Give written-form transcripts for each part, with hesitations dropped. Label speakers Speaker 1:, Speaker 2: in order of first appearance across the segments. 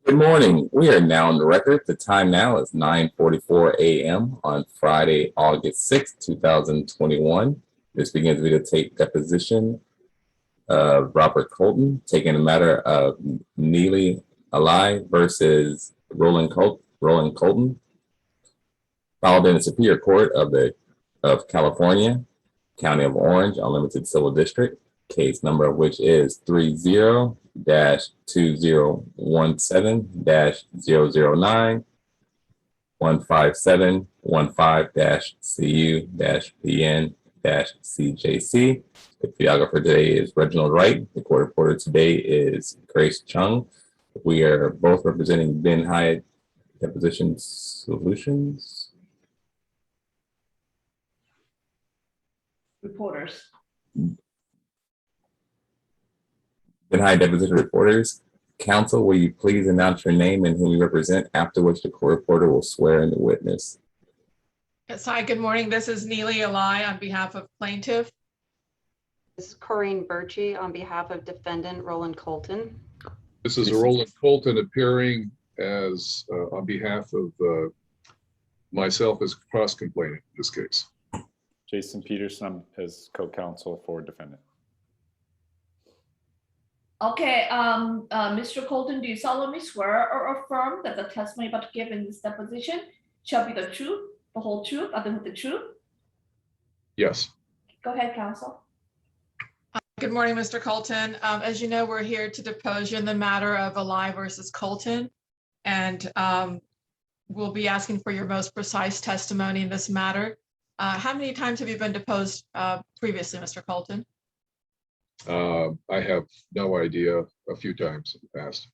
Speaker 1: Good morning. We are now on the record. The time now is 9:44 a.m. on Friday, August 6th, 2021. This begins videotape deposition of Robert Colton, taking the matter of Neely Ali versus Roland Colton, filed in the Superior Court of California, County of Orange, Unlimited Civil District. Case number of which is 30-2017-009 15715-CU-PN-CJC. The videographer today is Reginald Wright. The court reporter today is Grace Chung. We are both representing Ben Hyatt Deposition Solutions.
Speaker 2: Reporters.
Speaker 1: Ben Hyatt Deposition Reporters. Counsel, will you please announce your name and whom you represent, after which the court reporter will swear in the witness.
Speaker 3: Yes, hi, good morning. This is Neely Ali on behalf of plaintiff.
Speaker 4: This is Corrine Birchie on behalf of defendant Roland Colton.
Speaker 5: This is Roland Colton appearing as on behalf of myself as cross-complainant in this case.
Speaker 6: Jason Peterson as co-counsel for defendant.
Speaker 2: Okay, Mr. Colton, do you solemnly swear or affirm that the testimony about to give in this deposition shall be the truth, the whole truth, nothing but the truth?
Speaker 5: Yes.
Speaker 2: Go ahead, counsel.
Speaker 3: Good morning, Mr. Colton. As you know, we're here to depose you in the matter of Ali versus Colton, and we'll be asking for your most precise testimony in this matter. How many times have you been deposed previously, Mr. Colton?
Speaker 5: I have no idea, a few times in the past.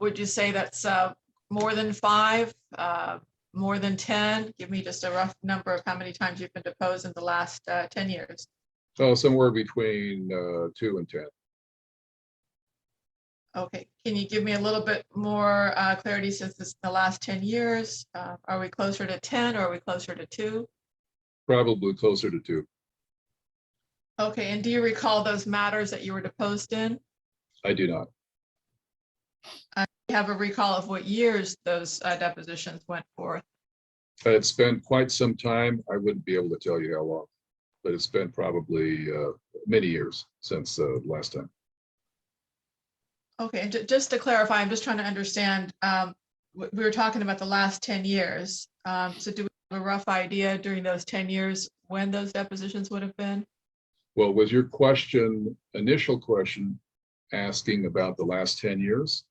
Speaker 3: Would you say that's more than 5, more than 10? Give me just a rough number of how many times you've been deposed in the last 10 years.
Speaker 5: So somewhere between 2 and 10.
Speaker 3: Okay, can you give me a little bit more clarity since it's the last 10 years? Are we closer to 10 or are we closer to 2?
Speaker 5: Probably closer to 2.
Speaker 3: Okay, and do you recall those matters that you were deposed in?
Speaker 5: I do not.
Speaker 3: You have a recall of what years those depositions went forth?
Speaker 5: It's been quite some time. I wouldn't be able to tell you how long, but it's been probably many years since last time.
Speaker 3: Okay, and just to clarify, I'm just trying to understand, we were talking about the last 10 years. So do we have a rough idea during those 10 years when those depositions would have been?
Speaker 5: Well, was your question, initial question, asking about the last 10 years?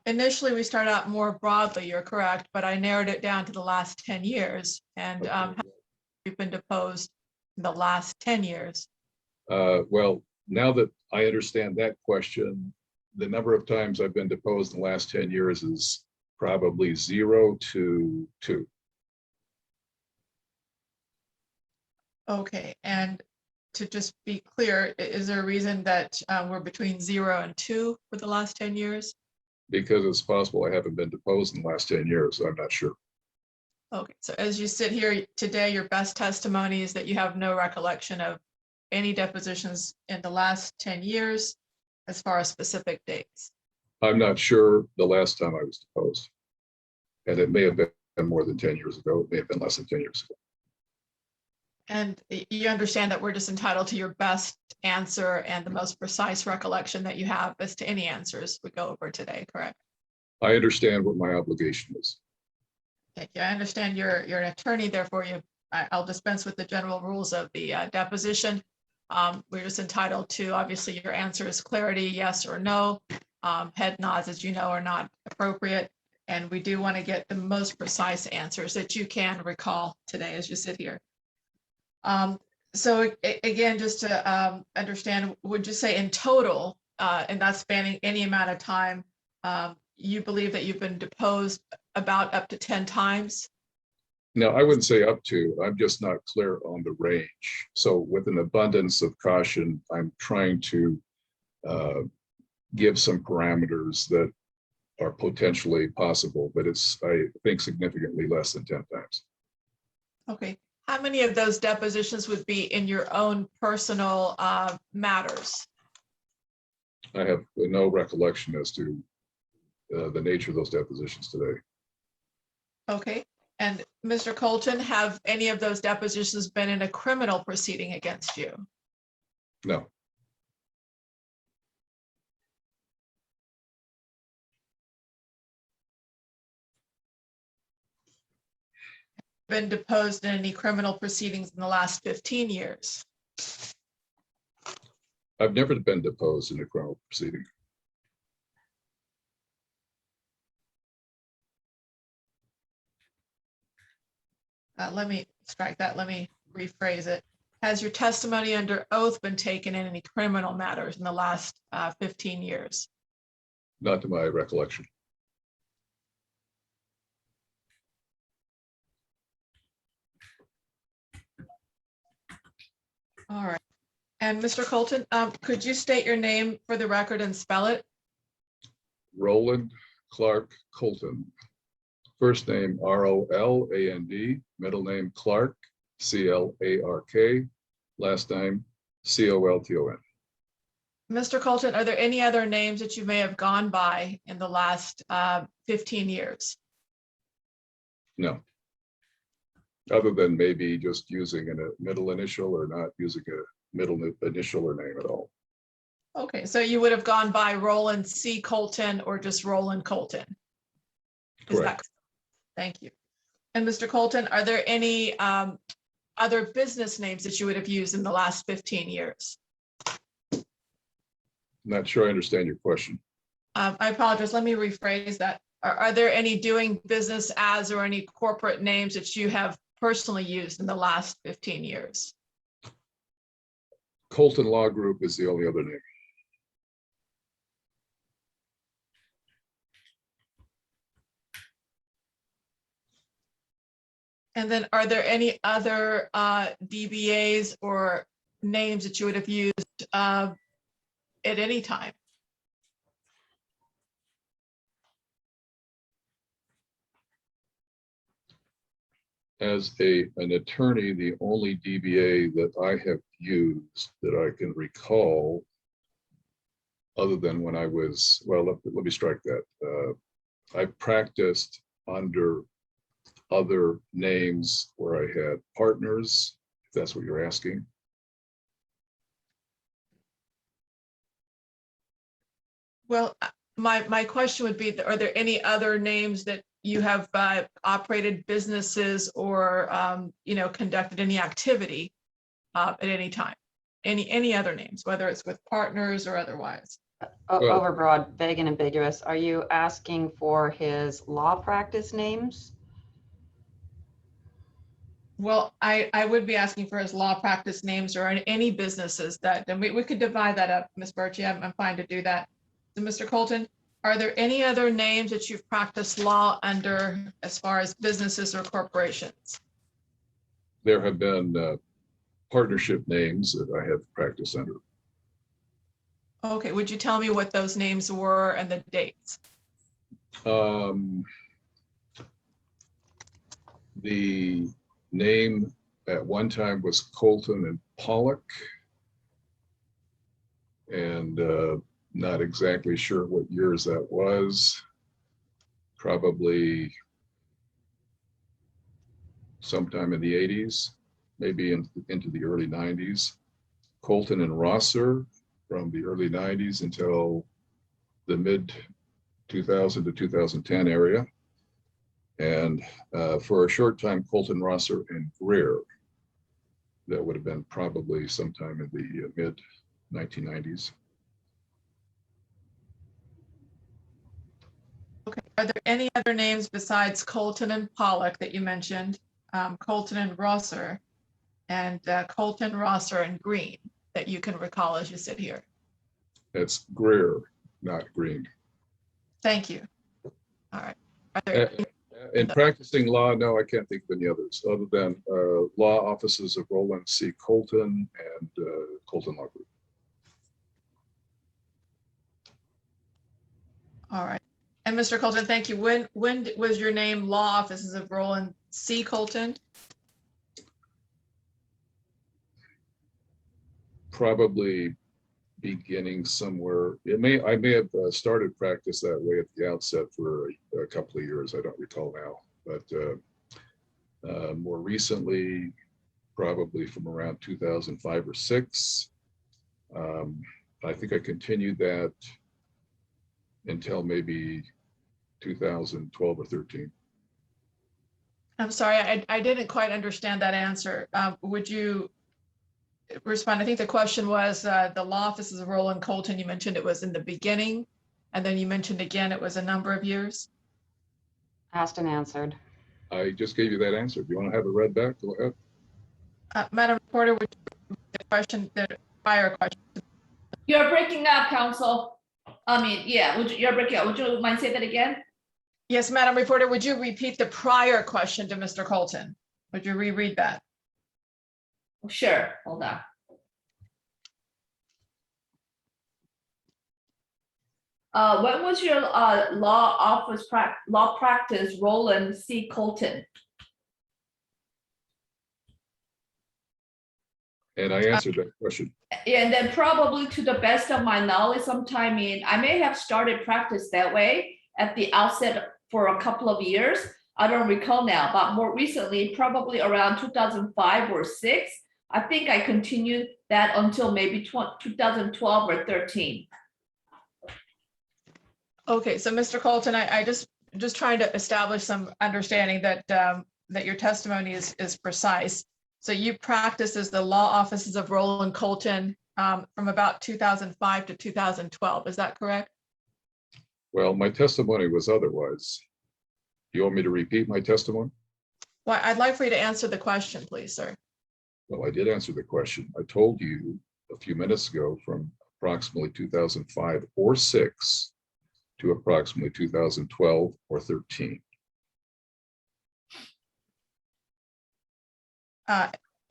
Speaker 3: Initially, we started out more broadly, you're correct, but I narrowed it down to the last 10 years. And
Speaker 5: Okay.
Speaker 3: how you've been deposed in the last 10 years?
Speaker 5: Well, now that I understand that question, the number of times I've been deposed in the last 10 years is probably 0 to 2.
Speaker 3: Okay, and to just be clear, is there a reason that we're between 0 and 2 for the last 10 years?
Speaker 5: Because it's possible I haven't been deposed in the last 10 years. I'm not sure.
Speaker 3: Okay, so as you sit here today, your best testimony is that you have no recollection of any depositions in the last 10 years as far as specific dates.
Speaker 5: I'm not sure the last time I was deposed. And it may have been more than 10 years ago. It may have been less than 10 years ago.
Speaker 3: And you understand that we're just entitled to your best answer and the most precise recollection that you have as to any answers we go over today, correct?
Speaker 5: I understand what my obligation is.
Speaker 3: Thank you. I understand you're an attorney, therefore I'll dispense with the general rules of the deposition. We're just entitled to, obviously, your answer is clarity, yes or no. Head nods, as you know, are not appropriate. And we do want to get the most precise answers that you can recall today as you sit here. So again, just to understand, would you say in total, and that's spanning any amount of time, you believe that you've been deposed about up to 10 times?
Speaker 5: No, I wouldn't say up to. I'm just not clear on the range. So with an abundance of caution, I'm trying to give some parameters that are potentially possible, but it's, I think, significantly less than 10 times.
Speaker 3: Okay. How many of those depositions would be in your own personal matters?
Speaker 5: I have no recollection as to the nature of those depositions today.
Speaker 3: Okay, and Mr. Colton, have any of those depositions been in a criminal proceeding against you?
Speaker 5: No,
Speaker 3: Been deposed in any criminal proceedings in the last 15 years?
Speaker 5: I've never been deposed in a criminal proceeding.
Speaker 3: Let me strike that. Let me rephrase it. Has your testimony under oath been taken in any criminal matters in the last 15 years?
Speaker 5: Not to my recollection.
Speaker 3: All right. And Mr. Colton, could you state your name for the record and spell it?
Speaker 5: Roland Clark Colton. First name Roland, middle name Clark, Clark, last name Colton.
Speaker 3: Mr. Colton, are there any other names that you may have gone by in the last 15 years?
Speaker 5: No. Other than maybe just using a middle initial or not using a middle initial or name at all.
Speaker 3: Okay, so you would have gone by Roland C. Colton or just Roland Colton? Is that
Speaker 5: Correct.
Speaker 3: Thank you. And Mr. Colton, are there any other business names that you would have used in the last 15 years?
Speaker 5: Not sure I understand your question.
Speaker 3: I apologize. Let me rephrase that. Are there any doing business as or any corporate names that you have personally used in the last 15 years?
Speaker 5: Colton Law Group is the only other name.
Speaker 3: And then are there any other DBAs or names that you would have used at any time?
Speaker 5: As an attorney, the only DBA that I have used that I can recall, other than when I was, well, let me strike that. I practiced under other names where I had partners, if that's what you're asking.
Speaker 3: Well, my question would be, are there any other names that you have operated businesses or, conducted any activity at any time? Any other names, whether it's with partners or otherwise?
Speaker 5: Well-
Speaker 4: Overbroad, vague and ambiguous. Are you asking for his law practice names?
Speaker 3: Well, I would be asking for his law practice names or any businesses that, and we could divide that up, Ms. Birchie. I'm fine to do that. So Mr. Colton, are there any other names that you've practiced law under as far as businesses or corporations?
Speaker 5: There have been partnership names that I have practiced under.
Speaker 3: Okay, would you tell me what those names were and the dates?
Speaker 5: The name at one time was Colton and Pollock. And not exactly sure what years that was. Probably sometime in the 80s, maybe into the early 90s. Colton and Rosser from the early 90s until the mid 2000 to 2010 area. And for a short time, Colton Rosser and Greer. That would have been probably sometime in the mid 1990s.
Speaker 3: Okay, are there any other names besides Colton and Pollock that you mentioned? Colton and Rosser and Colton, Rosser and Green that you can recall as you sit here?
Speaker 5: That's Greer, not Green.
Speaker 3: Thank you. All right. Are there
Speaker 5: In practicing law, no, I can't think of any others other than law offices of Roland C. Colton and Colton Law Group.
Speaker 3: All right. And Mr. Colton, thank you. When was your name law offices of Roland C. Colton?
Speaker 5: Probably beginning somewhere. I may have started practice that way at the outset for a couple of years. I don't recall now, but more recently, probably from around 2005 or 6. I think I continued that until maybe 2012 or 13.
Speaker 3: I'm sorry, I didn't quite understand that answer. Would you respond? I think the question was the law offices of Roland Colton. You mentioned it was in the beginning, and then you mentioned again it was a number of years.
Speaker 4: Asked and answered.
Speaker 5: I just gave you that answer. Do you want to have it read back? Go ahead.
Speaker 3: Madam Reporter, would you repeat the prior question?
Speaker 2: You're breaking up, counsel. I mean, yeah, you're breaking up. Would you mind say that again?
Speaker 3: Yes, Madam Reporter, would you repeat the prior question to Mr. Colton? Would you reread that?
Speaker 2: Sure, hold on. When was your law practice, Roland C. Colton?
Speaker 5: And I answered that question.
Speaker 2: And then probably to the best of my knowledge, sometime I may have started practice that way at the outset for a couple of years. I don't recall now, but more recently, probably around 2005 or 6, I think I continued that until maybe 2012 or 13.
Speaker 3: Okay, so Mr. Colton, I just trying to establish some understanding that that your testimony is precise. So you practiced as the law offices of Roland Colton from about 2005 to 2012. Is that correct?
Speaker 5: Well, my testimony was otherwise. Do you want me to repeat my testimony?
Speaker 3: Well, I'd like for you to answer the question, please, sir.
Speaker 5: Well, I did answer the question. I told you a few minutes ago from approximately 2005 or 6 to approximately 2012 or 13.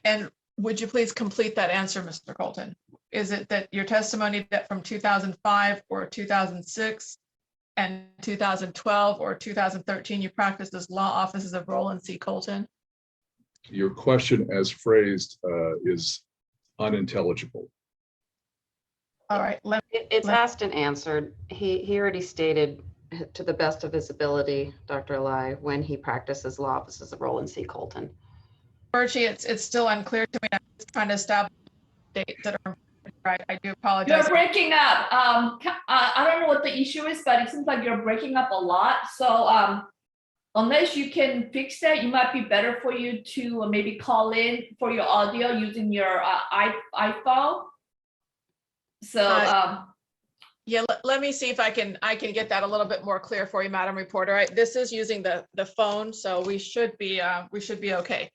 Speaker 3: And would you please complete that answer, Mr. Colton? Is it that your testimony that from 2005 or 2006 and 2012 or 2013, you practiced as law offices of Roland C. Colton?
Speaker 5: Your question as phrased is unintelligible.
Speaker 3: All right.
Speaker 4: It's asked and answered. He already stated to the best of his ability, Dr. Eli, when he practices law offices of Roland C. Colton.
Speaker 3: Virgie, it's still unclear to me. I'm just trying to establish dates that are right. I do apologize.
Speaker 2: You're breaking up. I don't know what the issue is, but it seems like you're breaking up a lot. So unless you can fix that, it might be better for you to maybe call in for your audio using your iPhone. So
Speaker 3: yeah, let me see if I can get that a little bit more clear for you, Madam Reporter. Right, this is using the phone, so we should be okay.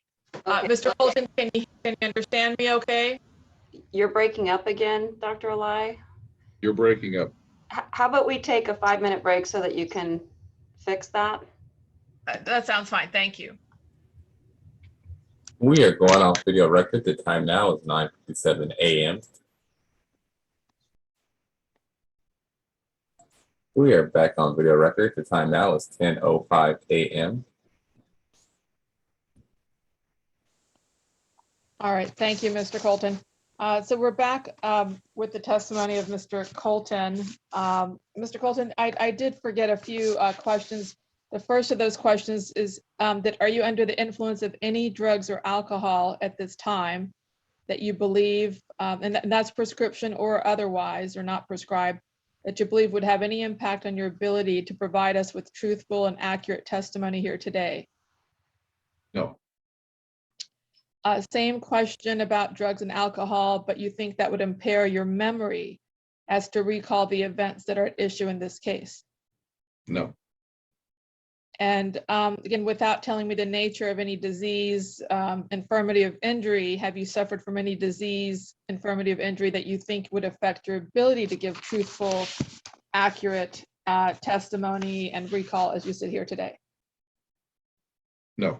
Speaker 4: Okay.
Speaker 3: Mr. Colton, can you understand me okay?
Speaker 4: You're breaking up again, Dr. Eli.
Speaker 5: You're breaking up.
Speaker 4: How about we take a 5-minute break so that you can fix that?
Speaker 3: That sounds fine. Thank you.
Speaker 1: We are going off video record. The time now is 9:57 a.m. We are back on video record. The time now is 10:05 a.m.
Speaker 3: All right, thank you, Mr. Colton. So we're back with the testimony of Mr. Colton. Mr. Colton, I did forget a few questions. The first of those questions is that are you under the influence of any drugs or alcohol at this time that you believe, and that's prescription or otherwise or not prescribed, that you believe would have any impact on your ability to provide us with truthful and accurate testimony here today?
Speaker 5: No.
Speaker 3: Same question about drugs and alcohol, but you think that would impair your memory as to recall the events that are at issue in this case?
Speaker 5: No.
Speaker 3: And again, without telling me the nature of any disease, infirmity of injury, have you suffered from any disease, infirmity of injury that you think would affect your ability to give truthful, accurate testimony and recall as you sit here today?
Speaker 5: No.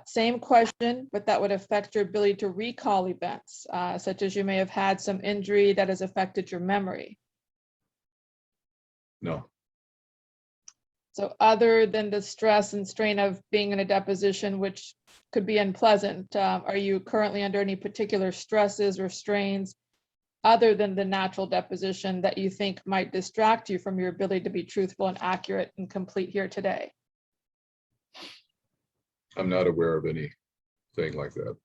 Speaker 3: Same question, but that would affect your ability to recall events, such as you may have had some injury that has affected your memory.
Speaker 5: No.
Speaker 3: So other than the stress and strain of being in a deposition, which could be unpleasant, are you currently under any particular stresses or strains other than the natural deposition that you think might distract you from your ability to be truthful and accurate and complete here today?
Speaker 5: I'm not aware of anything like that.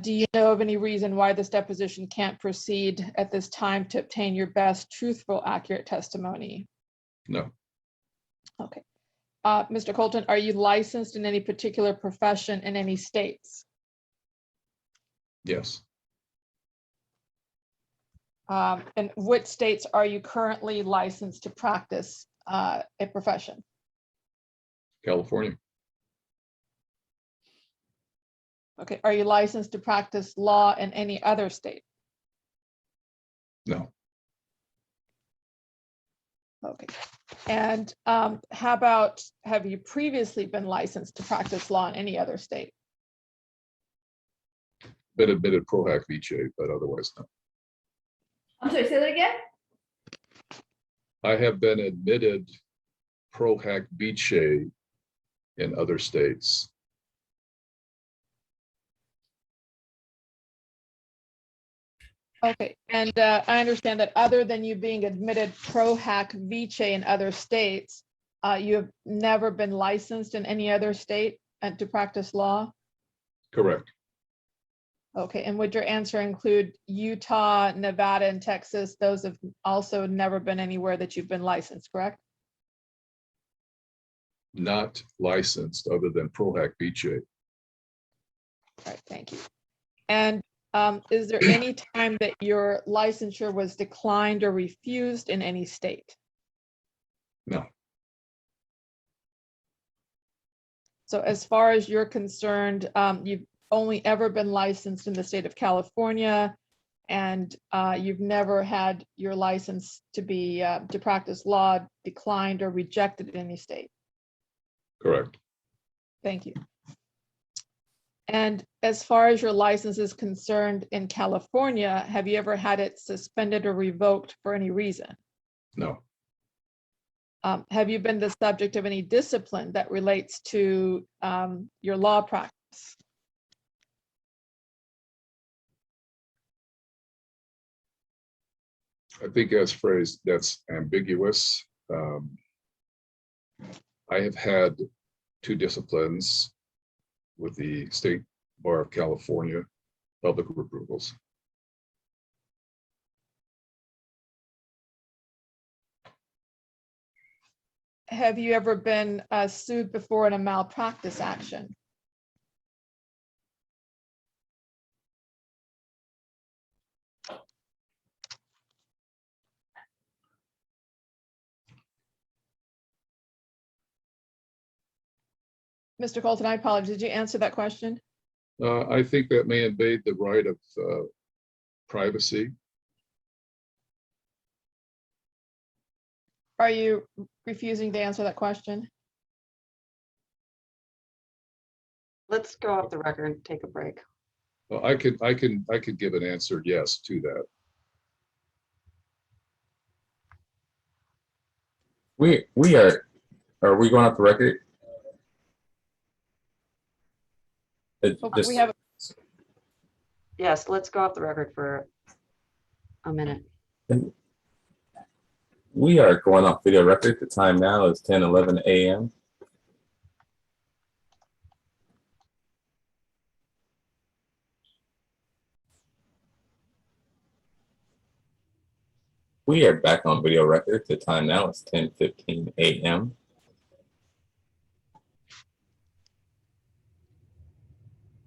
Speaker 3: Do you know of any reason why this deposition can't proceed at this time to obtain your best truthful, accurate testimony?
Speaker 5: No,
Speaker 3: Okay. Mr. Colton, are you licensed in any particular profession in any states?
Speaker 5: yes,
Speaker 3: And which states are you currently licensed to practice a profession?
Speaker 5: California,
Speaker 3: Okay, are you licensed to practice law in any other state?
Speaker 5: no,
Speaker 3: Okay. And how about, have you previously been licensed to practice law in any other state?
Speaker 5: been admitted pro hac vice, but otherwise no.
Speaker 2: I'm sorry, say that again?
Speaker 5: I have been admitted pro hac vice in other states.
Speaker 3: Okay, and I understand that other than you being admitted pro hac vice in other states, you have never been licensed in any other state to practice law?
Speaker 5: Correct.
Speaker 3: Okay, and would your answer include Utah, Nevada, and Texas? Those have also never been anywhere that you've been licensed, correct?
Speaker 5: Not licensed other than pro hac vice.
Speaker 3: All right, thank you. And is there any time that your licensure was declined or refused in any state?
Speaker 5: No,
Speaker 3: So as far as you're concerned, you've only ever been licensed in the state of California, and you've never had your license to be to practice law declined or rejected in any state.
Speaker 5: correct.
Speaker 3: Thank you. And as far as your license is concerned in California, have you ever had it suspended or revoked for any reason?
Speaker 5: No,
Speaker 3: Have you been the subject of any discipline that relates to your law practice?
Speaker 5: I think that's phrased, that's ambiguous. I have had 2 disciplines with the State Bar of California, public approvals.
Speaker 3: Have you ever been sued before in a malpractice action? Mr. Colton, I apologize. Did you answer that question?
Speaker 5: I think that may invade the right of privacy.
Speaker 3: Are you refusing to answer that question?
Speaker 4: Let's go off the record and take a break.
Speaker 5: Well, I could give an answer yes to that.
Speaker 1: Are we going off the record?
Speaker 3: We have,
Speaker 4: Yes, let's go off the record for a minute.
Speaker 1: We are going off video record. The time now is 10:11 a.m. We are back on video record. The time now is 10:15 a.m.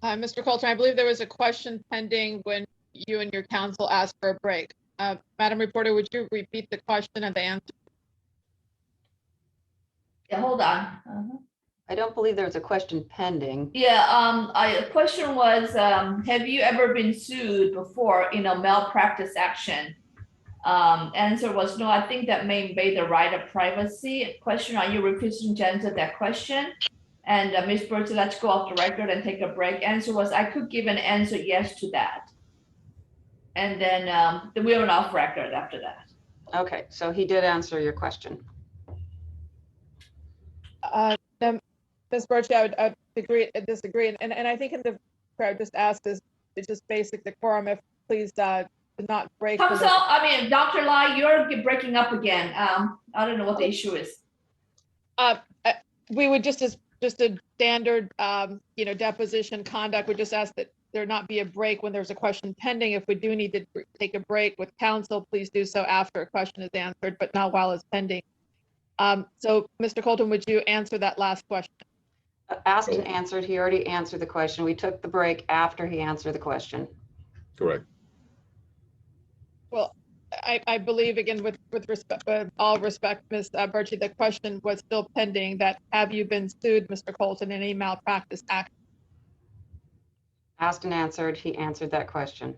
Speaker 3: Mr. Colton, I believe there was a question pending when you and your counsel asked for a break. Madam Reporter, would you repeat the question and the answer?
Speaker 2: Yeah, hold on. Uh-huh.
Speaker 4: I don't believe there's a question pending.
Speaker 2: Yeah, a question was, have you ever been sued before in a malpractice action? Answer was no. I think that may invade the right of privacy. Question, are you refusing to answer that question? And Ms. Bertie, let's go off the record and take a break. Answer was, I could give an answer yes to that. And then we went off record after that.
Speaker 4: Okay, so he did answer your question.
Speaker 3: Ms. Birchie, I would agree, disagree. And I think in the, I would just ask this, it's just basic decorum. please not break.
Speaker 2: Council, Dr. Lai, you're breaking up again. I don't know what the issue is.
Speaker 3: We would just a standard, deposition conduct, would just ask that there not be a break when there's a question pending. If we do need to take a break with counsel, please do so after a question is answered, but not while it's pending. So Mr. Colton, would you answer that last question?
Speaker 4: Asked and answered. He already answered the question. We took the break after he answered the question.
Speaker 5: Correct.
Speaker 3: Well, I believe, again, with respect, all respect, Ms. Birchie, the question was still pending, that have you been sued, Mr. Colton, in any malpractice act?
Speaker 4: Asked and answered. He answered that question.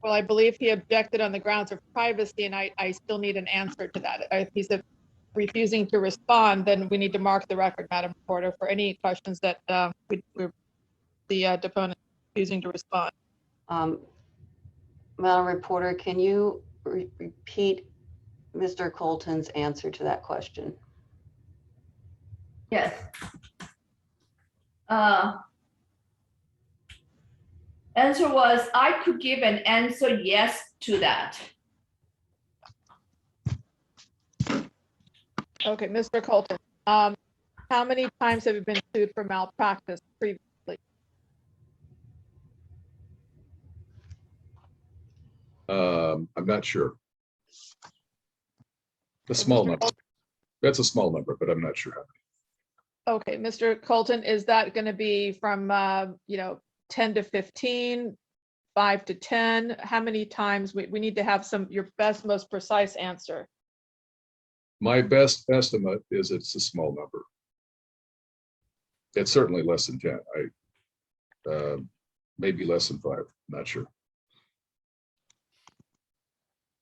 Speaker 3: Well, I believe he objected on the grounds of privacy, and I still need an answer to that. If he's refusing to respond, then we need to mark the record, Madam Reporter, for any questions that the deponent refusing to respond.
Speaker 4: Madam Reporter, can you repeat Mr. Colton's answer to that question?
Speaker 2: Yes. Answer was, I could give an answer yes to that.
Speaker 3: Okay, Mr. Colton, how many times have you been sued for malpractice previously?
Speaker 5: I'm not sure. A small number. That's a small number, but I'm not sure how many.
Speaker 3: Okay, Mr. Colton, is that going to be from 10 to 15, 5 to 10? How many times? We need to have your best, most precise answer.
Speaker 5: My best estimate is it's a small number. It's certainly less than 10. Maybe less than 5, not sure.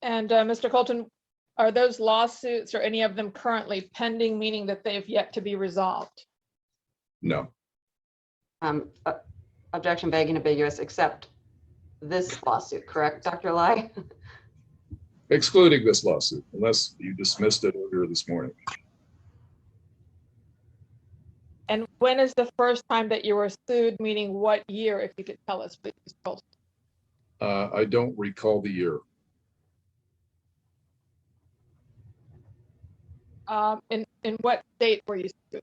Speaker 3: And Mr. Colton, are those lawsuits or any of them currently pending, meaning that they've yet to be resolved?
Speaker 5: No.
Speaker 4: Objection vague and ambiguous, except this lawsuit, correct, Dr. Lai?
Speaker 5: Excluding this lawsuit, unless you dismissed it earlier this morning.
Speaker 3: And when is the first time that you were sued, meaning what year, if you could tell us, please, Mr. Colton?
Speaker 5: I don't recall the year.
Speaker 3: In what state were you sued?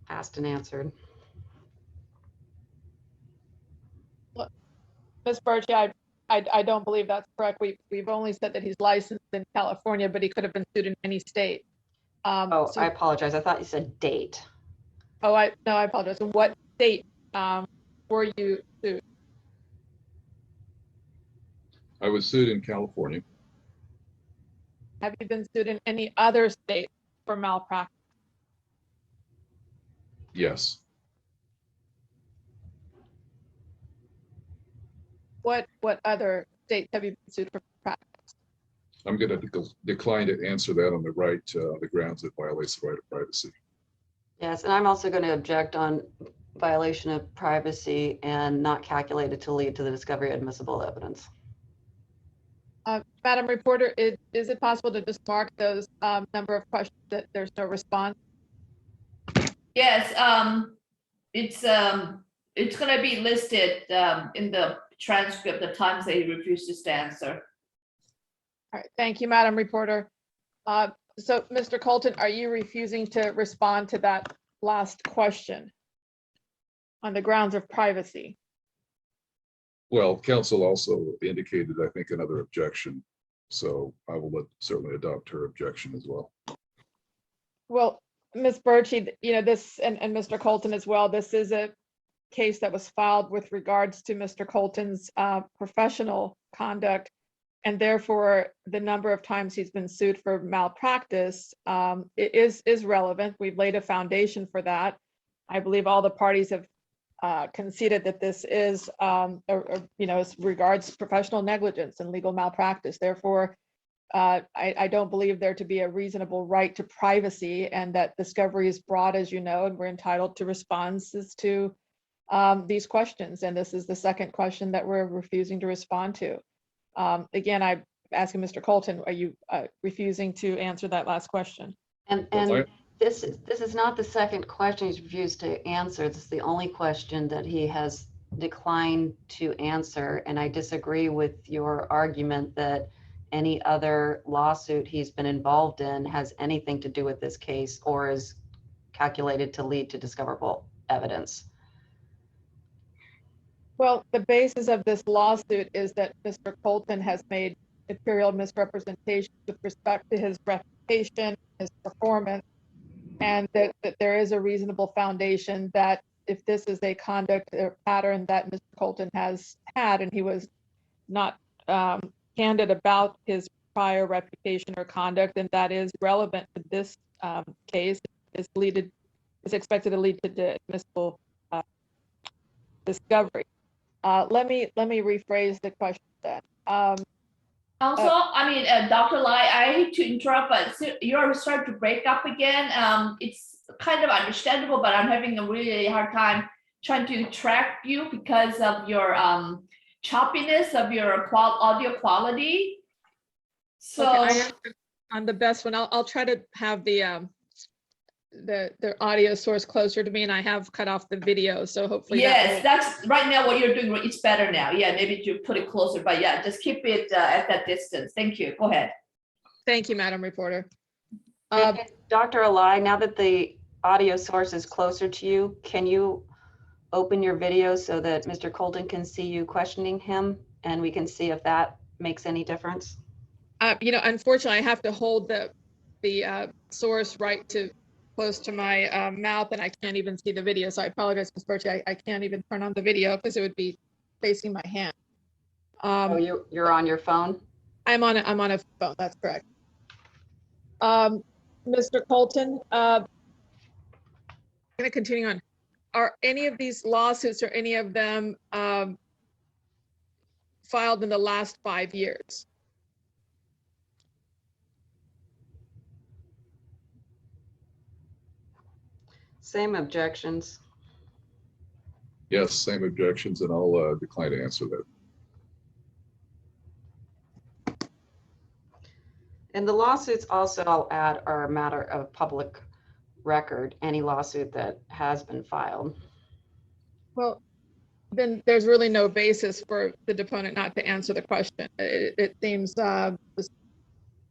Speaker 4: Asked and answered.
Speaker 3: Ms. Birchie, I don't believe that's correct. We've only said that he's licensed in California, but he could have been sued in any state.
Speaker 4: I apologize. I thought you said date.
Speaker 3: No, I apologize. In what state were you sued?
Speaker 5: I was sued in California.
Speaker 3: Have you been sued in any other state for malpractice?
Speaker 5: Yes.
Speaker 3: What other states have you been sued for malpractice?
Speaker 5: I'm going to decline to answer that on the grounds it violates the right of privacy.
Speaker 4: Yes, and I'm also going to object on violation of privacy and not calculated to lead to the discovery of admissible evidence.
Speaker 3: Madam Reporter, is it possible to just mark those number of questions that there's no response?
Speaker 2: Yes, it's going to be listed in the transcript, the times that he refuses to answer.
Speaker 3: All right, thank you, Madam Reporter. So, Mr. Colton, are you refusing to respond to that last question on the grounds of privacy?
Speaker 5: Well, counsel also indicated, I think, another objection. So I will certainly adopt her objection as well.
Speaker 3: Well, Ms. Birchie, this, and Mr. Colton as well, this is a case that was filed with regards to Mr. Colton's professional conduct, and therefore the number of times he's been sued for malpractice is relevant. We've laid a foundation for that. I believe all the parties have conceded that this is, as regards professional negligence and legal malpractice. Therefore, I don't believe there to be a reasonable right to privacy, and that discovery is broad, as you know, and we're entitled to responses to these questions. And this is the second question that we're refusing to respond to. Again, I'm asking Mr. Colton, are you refusing to answer that last question?
Speaker 4: And This is not the second question he's refused to answer. This is the only question that he has declined to answer. And I disagree with your argument that any other lawsuit he's been involved in has anything to do with this case or is calculated to lead to discoverable evidence.
Speaker 3: Well, the basis of this lawsuit is that Mr. Colton has made material misrepresentations with respect to his reputation, his performance, and that there is a reasonable foundation that if this is a conduct or pattern that Mr. Colton has had, and he was not candid about his prior reputation or conduct, and that is relevant to this case, is expected to lead to dismissal discovery. Let me rephrase the question then.
Speaker 2: Also, Dr. Lai, I hate to interrupt, but you're starting to break up again. It's kind of understandable, but I'm having a really hard time trying to track you because of your choppiness of your audio quality. So
Speaker 3: okay, on the best one, I'll try to have the audio source closer to me, and I have cut off the video, so hopefully.
Speaker 2: yes, that's right now what you're doing. It's better now. Yeah, maybe to put it closer, but yeah, just keep it at that distance. Thank you. Go ahead.
Speaker 3: Thank you, Madam Reporter.
Speaker 4: Dr. Alai, now that the audio source is closer to you, can you open your video so that Mr. Colton can see you questioning him, and we can see if that makes any difference?
Speaker 3: Unfortunately, I have to hold the source right close to my mouth, and I can't even see the video. So I apologize, Ms. Birchie. I can't even turn on the video because it would be facing my hand.
Speaker 4: Oh, you're on your phone?
Speaker 3: I'm on a phone. That's correct. Mr. Colton, I'm going to continue on. Are any of these lawsuits or any of them filed in the last 5 years?
Speaker 4: Same objections.
Speaker 5: Yes, same objections, and I'll decline to answer that.
Speaker 4: And the lawsuits also, I'll add, are a matter of public record, any lawsuit that has been filed.
Speaker 3: Well, then there's really no basis for the deponent not to answer the question. It seems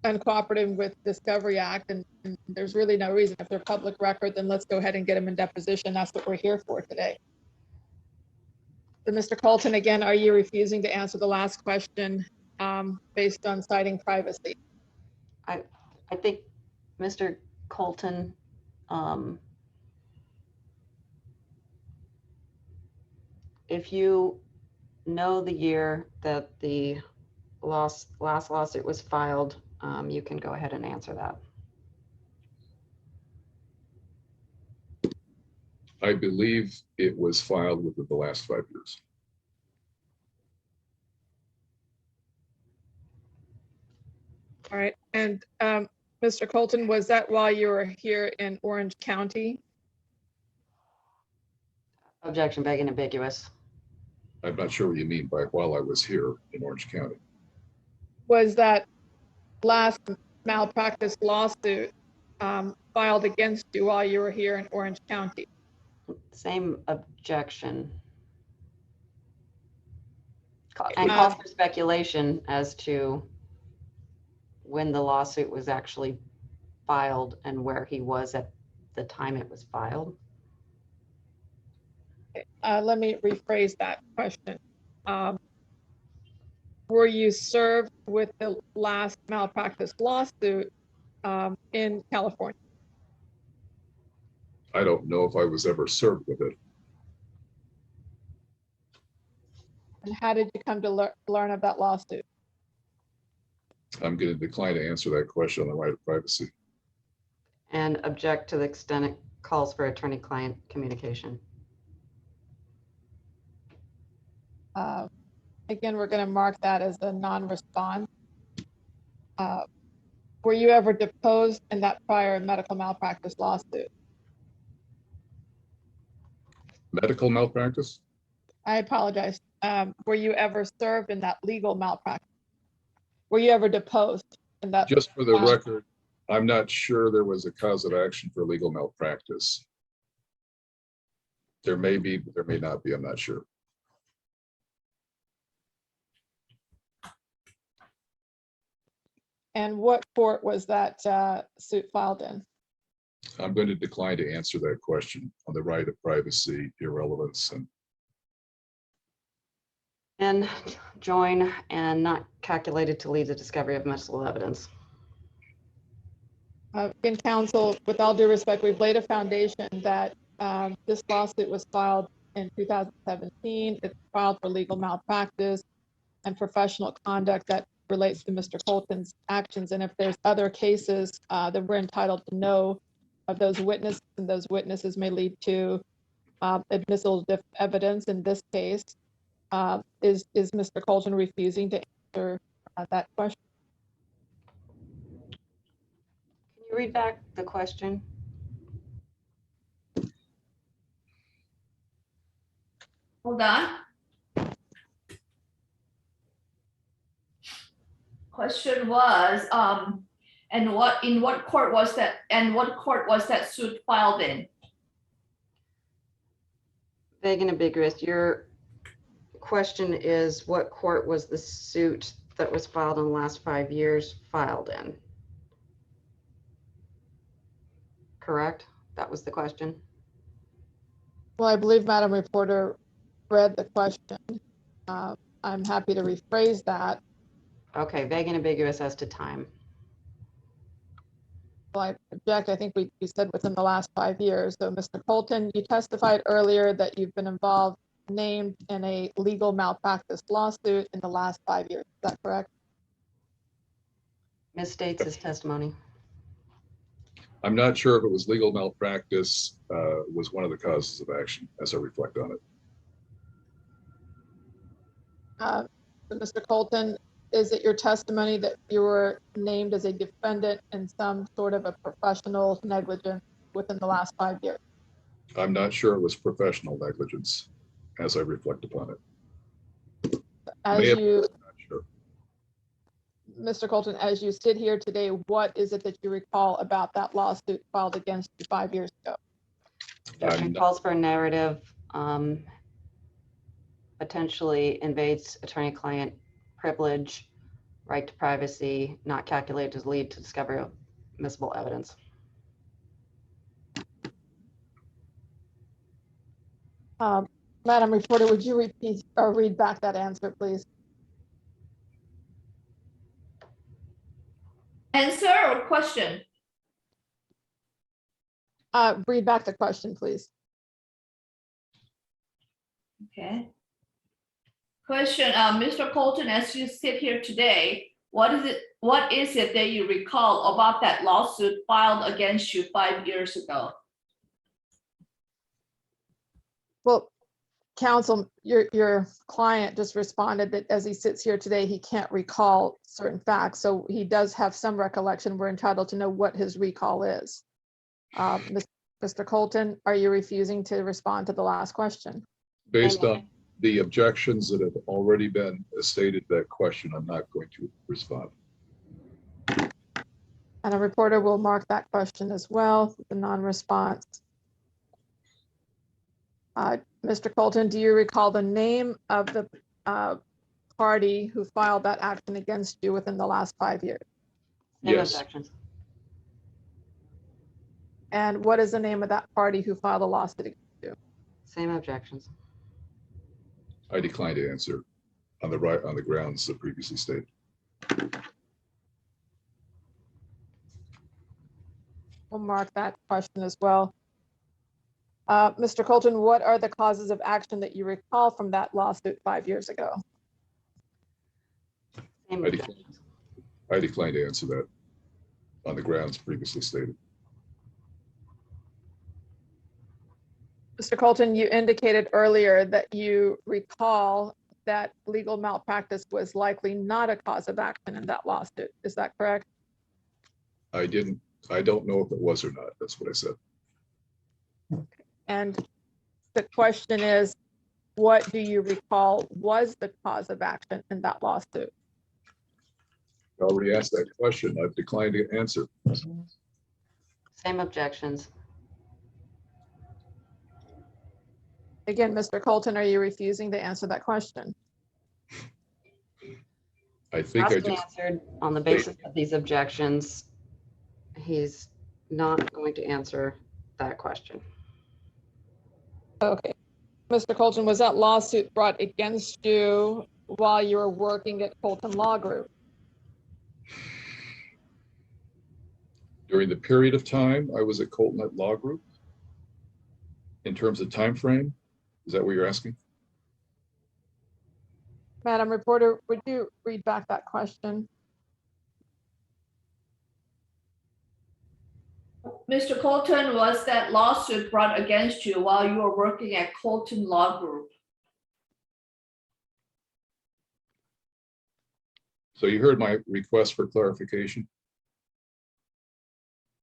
Speaker 3: uncooperative with Discovery Act, and there's really no reason. If they're public record, then let's go ahead and get them in deposition. That's what we're here for today. So, Mr. Colton, again, are you refusing to answer the last question based on citing privacy?
Speaker 4: I think, Mr. Colton, if you know the year that the last lawsuit was filed, you can go ahead and answer that.
Speaker 5: I believe it was filed within the last 5 years.
Speaker 3: All right, and Mr. Colton, was that while you were here in Orange County?
Speaker 4: Objection, vague and ambiguous.
Speaker 5: I'm not sure what you mean by while I was here in Orange County.
Speaker 3: Was that last malpractice lawsuit filed against you while you were here in Orange County?
Speaker 4: Same objection. And calls for speculation as to when the lawsuit was actually filed and where he was at the time it was filed.
Speaker 3: Let me rephrase that question. Were you served with the last malpractice lawsuit in California?
Speaker 5: I don't know if I was ever served with it.
Speaker 3: And how did you come to learn of that lawsuit?
Speaker 5: I'm going to decline to answer that question on the right of privacy.
Speaker 4: And object to the extent it calls for attorney-client communication.
Speaker 3: Again, we're going to mark that as a non-response. Were you ever deposed in that prior medical malpractice lawsuit?
Speaker 5: Medical malpractice?
Speaker 3: I apologize. Were you ever served in that legal malpractice? Were you ever deposed in that?
Speaker 5: Just for the record, I'm not sure there was a cause of action for legal malpractice. There may be, but there may not be. I'm not sure.
Speaker 3: And what court was that suit filed in?
Speaker 5: I'm going to decline to answer that question on the right of privacy, irrelevance,
Speaker 4: And join and not calculated to lead to discovery of admissible evidence.
Speaker 3: In counsel, with all due respect, we've laid a foundation that this lawsuit was filed in 2017. It's filed for legal malpractice and professional conduct that relates to Mr. Colton's actions. And if there's other cases that we're entitled to know of those witnesses, and those witnesses may lead to admissible evidence in this case, is Mr. Colton refusing to answer that question?
Speaker 4: Can you read back the question?
Speaker 2: Hold on. Question was, in what court was that suit filed in?
Speaker 4: Vague and ambiguous. Your question is, what court was the suit that was filed in the last 5 years filed in? Correct? That was the question.
Speaker 3: Well, I believe Madam Reporter read the question. I'm happy to rephrase that.
Speaker 4: Okay, vague and ambiguous as to time.
Speaker 3: Well, I object. I think we said within the last 5 years. So, Mr. Colton, you testified earlier that you've been named in a legal malpractice lawsuit in the last 5 years. Is that correct?
Speaker 4: Misstates his testimony.
Speaker 5: I'm not sure if it was legal malpractice was one of the causes of action as I reflect on it.
Speaker 3: So Mr. Colton, is it your testimony that you were named as a defendant in some sort of a professional negligence within the last 5 years?
Speaker 5: I'm not sure it was professional negligence as I reflect upon it.
Speaker 3: As
Speaker 5: May have-
Speaker 3: you,
Speaker 5: Not sure.
Speaker 3: Mr. Colton, as you sit here today, what is it that you recall about that lawsuit filed against you 5 years ago?
Speaker 5: I'm not-
Speaker 4: Calls for a narrative, potentially invades attorney-client privilege, right to privacy, not calculated to lead to discovery of admissible evidence.
Speaker 3: Madam Reporter, would you repeat or read back that answer, please?
Speaker 2: Answer or question?
Speaker 3: Read back the question, please.
Speaker 2: Okay. Question, Mr. Colton, as you sit here today, what is it that you recall about that lawsuit filed against you 5 years ago?
Speaker 3: Well, counsel, your client just responded that as he sits here today, he can't recall certain facts. So he does have some recollection. We're entitled to know what his recall is. Mr. Colton, are you refusing to respond to the last question?
Speaker 5: Based on the objections that have already been stated to that question, I'm not going to respond.
Speaker 3: And a reporter will mark that question as well, the non-response. Mr. Colton, do you recall the name of the party who filed that action against you within the last 5 years?
Speaker 4: Same
Speaker 5: Yes.
Speaker 4: objections.
Speaker 3: And what is the name of that party who filed a lawsuit against you?
Speaker 4: Same objections.
Speaker 5: I decline to answer on the grounds that previously stated.
Speaker 3: We'll mark that question as well. Mr. Colton, what are the causes of action that you recall from that lawsuit 5 years ago?
Speaker 4: Same
Speaker 5: I
Speaker 4: objections.
Speaker 5: decline to answer that on the grounds previously stated.
Speaker 3: Mr. Colton, you indicated earlier that you recall that legal malpractice was likely not a cause of action in that lawsuit. Is that correct?
Speaker 5: I don't know if it was or not. That's what I said.
Speaker 3: And the question is, what do you recall was the cause of action in that lawsuit?
Speaker 5: I already asked that question. I've declined to answer.
Speaker 4: Same objections.
Speaker 3: Again, Mr. Colton, are you refusing to answer that question?
Speaker 5: I think I
Speaker 4: Asked and
Speaker 5: just,
Speaker 4: answered on the basis of these objections. He's not going to answer that question.
Speaker 3: Okay. Mr. Colton, was that lawsuit brought against you while you were working at Colton Law Group?
Speaker 5: during the period of time I was at Colton Law Group, in terms of time frame, is that what you're asking?
Speaker 3: Madam Reporter, would you read back that question?
Speaker 2: Mr. Colton, was that lawsuit brought against you while you were working at Colton Law Group?
Speaker 5: So you heard my request for clarification.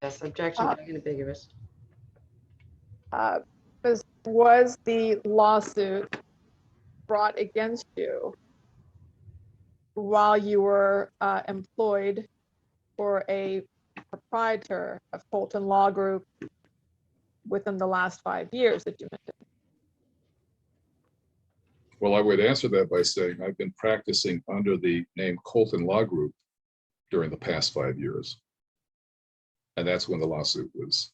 Speaker 4: Yes, objection being ambiguous.
Speaker 3: Was the lawsuit brought against you while you were employed for a proprietor of Colton Law Group within the last 5 years that you mentioned?
Speaker 5: Well, I would answer that by saying I've been practicing under the name Colton Law Group during the past 5 years. And that's when the lawsuit was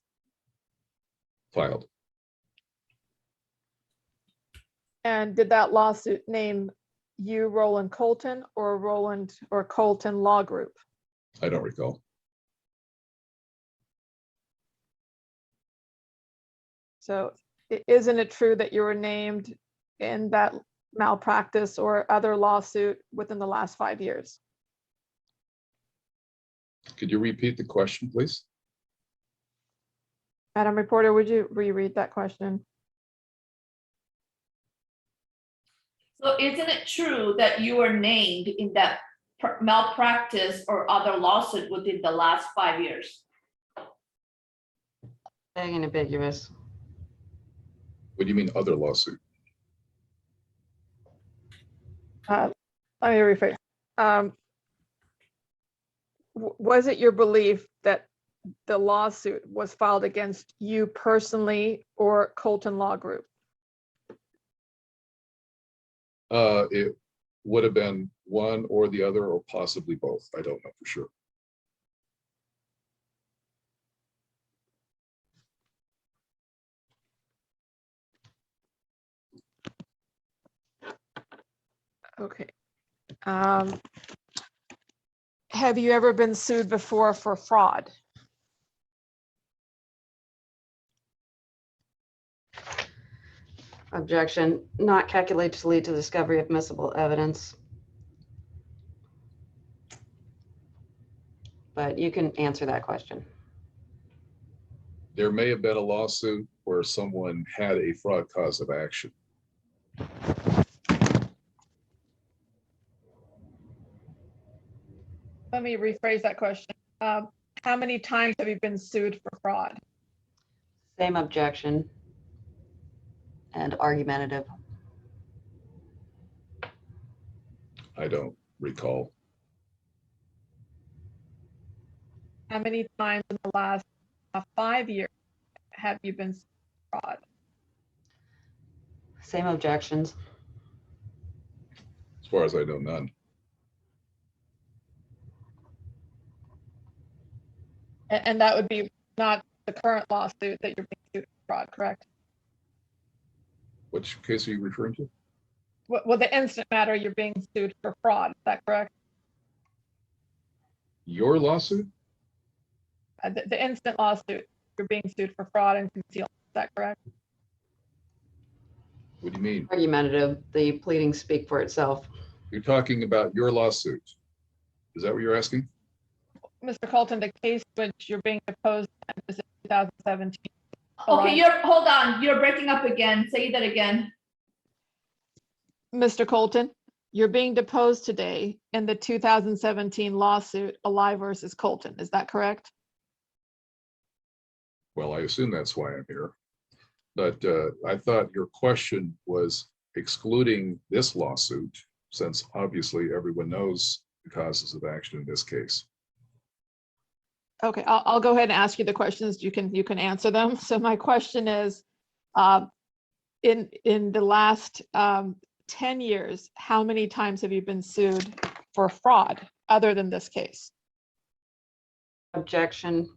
Speaker 5: filed.
Speaker 3: And did that lawsuit name you Roland Colton or Roland or Colton Law Group?
Speaker 5: I don't recall.
Speaker 3: So isn't it true that you were named in that malpractice or other lawsuit within the last 5 years?
Speaker 5: Could you repeat the question, please?
Speaker 3: Madam Reporter, would you reread that question?
Speaker 2: So isn't it true that you were named in that malpractice or other lawsuit within the last 5 years?
Speaker 4: Being ambiguous.
Speaker 5: What do you mean other lawsuit?
Speaker 3: Let me rephrase. Was it your belief that the lawsuit was filed against you personally or Colton Law Group?
Speaker 5: It would have been one or the other, or possibly both. I don't know for sure.
Speaker 3: Okay. Have you ever been sued before for fraud?
Speaker 4: Objection, not calculated to lead to discovery of admissible evidence. But you can answer that question.
Speaker 5: There may have been a lawsuit where someone had a fraud cause of action.
Speaker 3: Let me rephrase that question. How many times have you been sued for fraud?
Speaker 4: Same objection. And argumentative.
Speaker 5: I don't recall.
Speaker 3: How many times in the last 5 years have you been sued for fraud?
Speaker 4: Same objections.
Speaker 5: As far as I know, none.
Speaker 3: And that would be not the current lawsuit that you're being sued for fraud, correct?
Speaker 5: Which case are you referring to?
Speaker 3: Well, the instant matter, you're being sued for fraud, is that correct?
Speaker 5: Your lawsuit?
Speaker 3: The instant lawsuit, you're being sued for fraud and concealment, is that correct?
Speaker 5: What do you mean?
Speaker 4: Argumentative. The pleadings speak for itself.
Speaker 5: You're talking about your lawsuit. Is that what you're asking?
Speaker 3: Mr. Colton, the case which you're being deposed in is in 2017.
Speaker 2: Okay, hold on, you're breaking up again. Say that again.
Speaker 3: Mr. Colton, you're being deposed today in the 2017 lawsuit, Ally versus Colton. Is that correct?
Speaker 5: Well, I assume that's why I'm here. But I thought your question was excluding this lawsuit, since obviously everyone knows causes of action in this case.
Speaker 3: Okay, I'll go ahead and ask you the questions. You can answer them. So my question is, in the last 10 years, how many times have you been sued for fraud other than this case?
Speaker 4: Objection,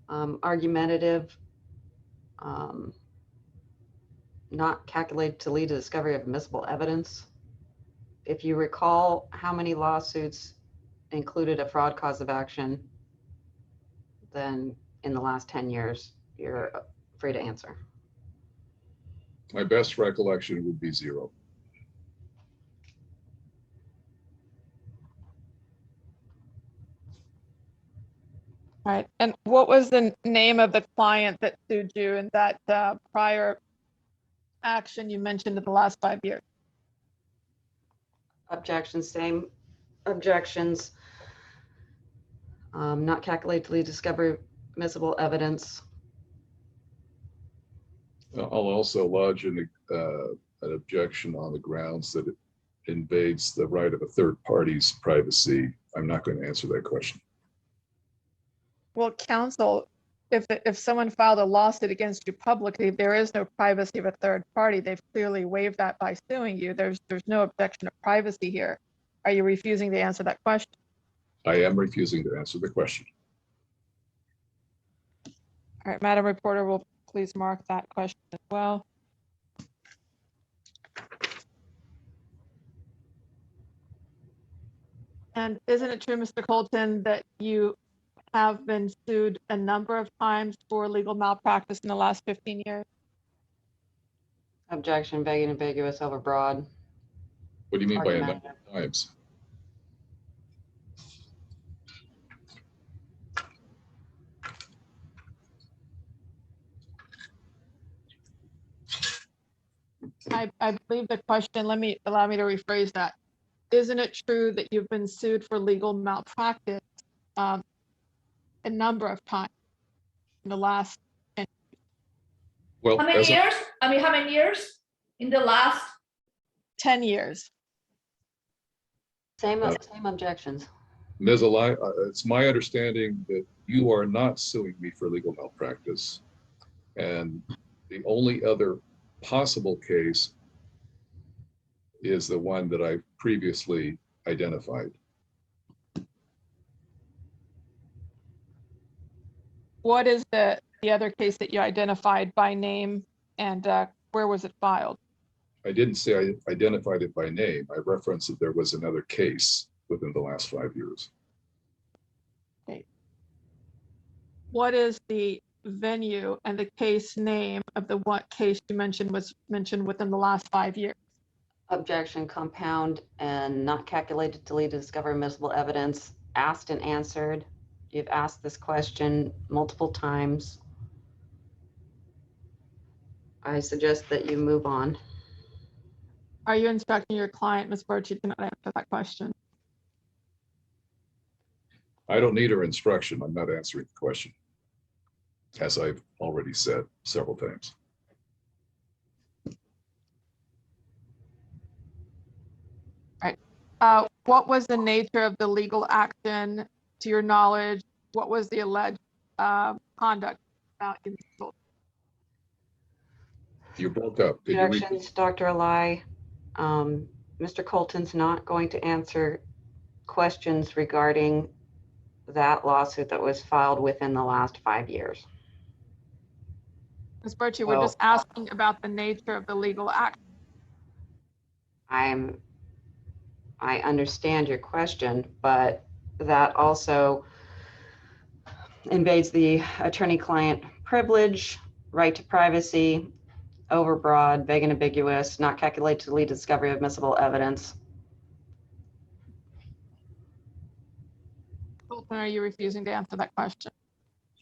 Speaker 4: argumentative, not calculated to lead to discovery of admissible evidence. If you recall how many lawsuits included a fraud cause of action, then in the last 10 years, you're free to answer.
Speaker 5: My best recollection would be 0.
Speaker 3: All right, and what was the name of the client that sued you in that prior action you mentioned in the last 5 years?
Speaker 4: Objections, same objections. Not calculated to lead to discovery of admissible evidence.
Speaker 5: I'll also lodge an objection on the grounds that it invades the right of a third party's privacy. I'm not going to answer that question.
Speaker 3: Well, counsel, if someone filed a lawsuit against you publicly, there is no privacy of a third party. They've clearly waived that by suing you. There's no objection of privacy here. Are you refusing to answer that question?
Speaker 5: I am refusing to answer the question.
Speaker 3: All right, Madam Reporter, will please mark that question as well. And isn't it true, Mr. Colton, that you have been sued a number of times for legal malpractice in the last 15 years?
Speaker 4: Objection, vague and ambiguous, overbroad.
Speaker 5: What do you mean by a number
Speaker 4: Argumentative.
Speaker 5: of times?
Speaker 3: I believe the question, allow me to rephrase that. Isn't it true that you've been sued for legal malpractice a number of times in the last 10
Speaker 5: Well,
Speaker 2: How many years? I mean, how many years in the last?
Speaker 3: 10 years?
Speaker 4: Same objections.
Speaker 5: Ms. Alai, it's my understanding that you are not suing me for legal malpractice. And the only other possible case is the one that I previously identified.
Speaker 3: What is the other case that you identified by name, and where was it filed?
Speaker 5: I didn't say I identified it by name. I referenced that there was another case within the last 5 years.
Speaker 3: Okay. What is the venue and the case name of the what case you mentioned was mentioned within the last 5 years?
Speaker 4: Objection, compound, and not calculated to lead to discover admissible evidence. Asked and answered. You've asked this question multiple times. I suggest that you move on.
Speaker 3: Are you instructing your client, Ms. Birchie, to not answer that question?
Speaker 5: I don't need her instruction. I'm not answering the question, as I've already said several times.
Speaker 3: What was the nature of the legal action, to your knowledge? What was the alleged conduct about in the case?
Speaker 5: You broke up. Could you repeat?
Speaker 4: Objections, Dr. Alai. Mr. Colton's not going to answer questions regarding that lawsuit that was filed within the last 5 years.
Speaker 3: Ms. Birchie, we're just asking about the nature of the legal action.
Speaker 4: I understand your question, but that also invades the attorney-client privilege, right to privacy, overbroad, vague and ambiguous, not calculated to lead to discovery of admissible evidence.
Speaker 3: Colton, are you refusing to answer that question?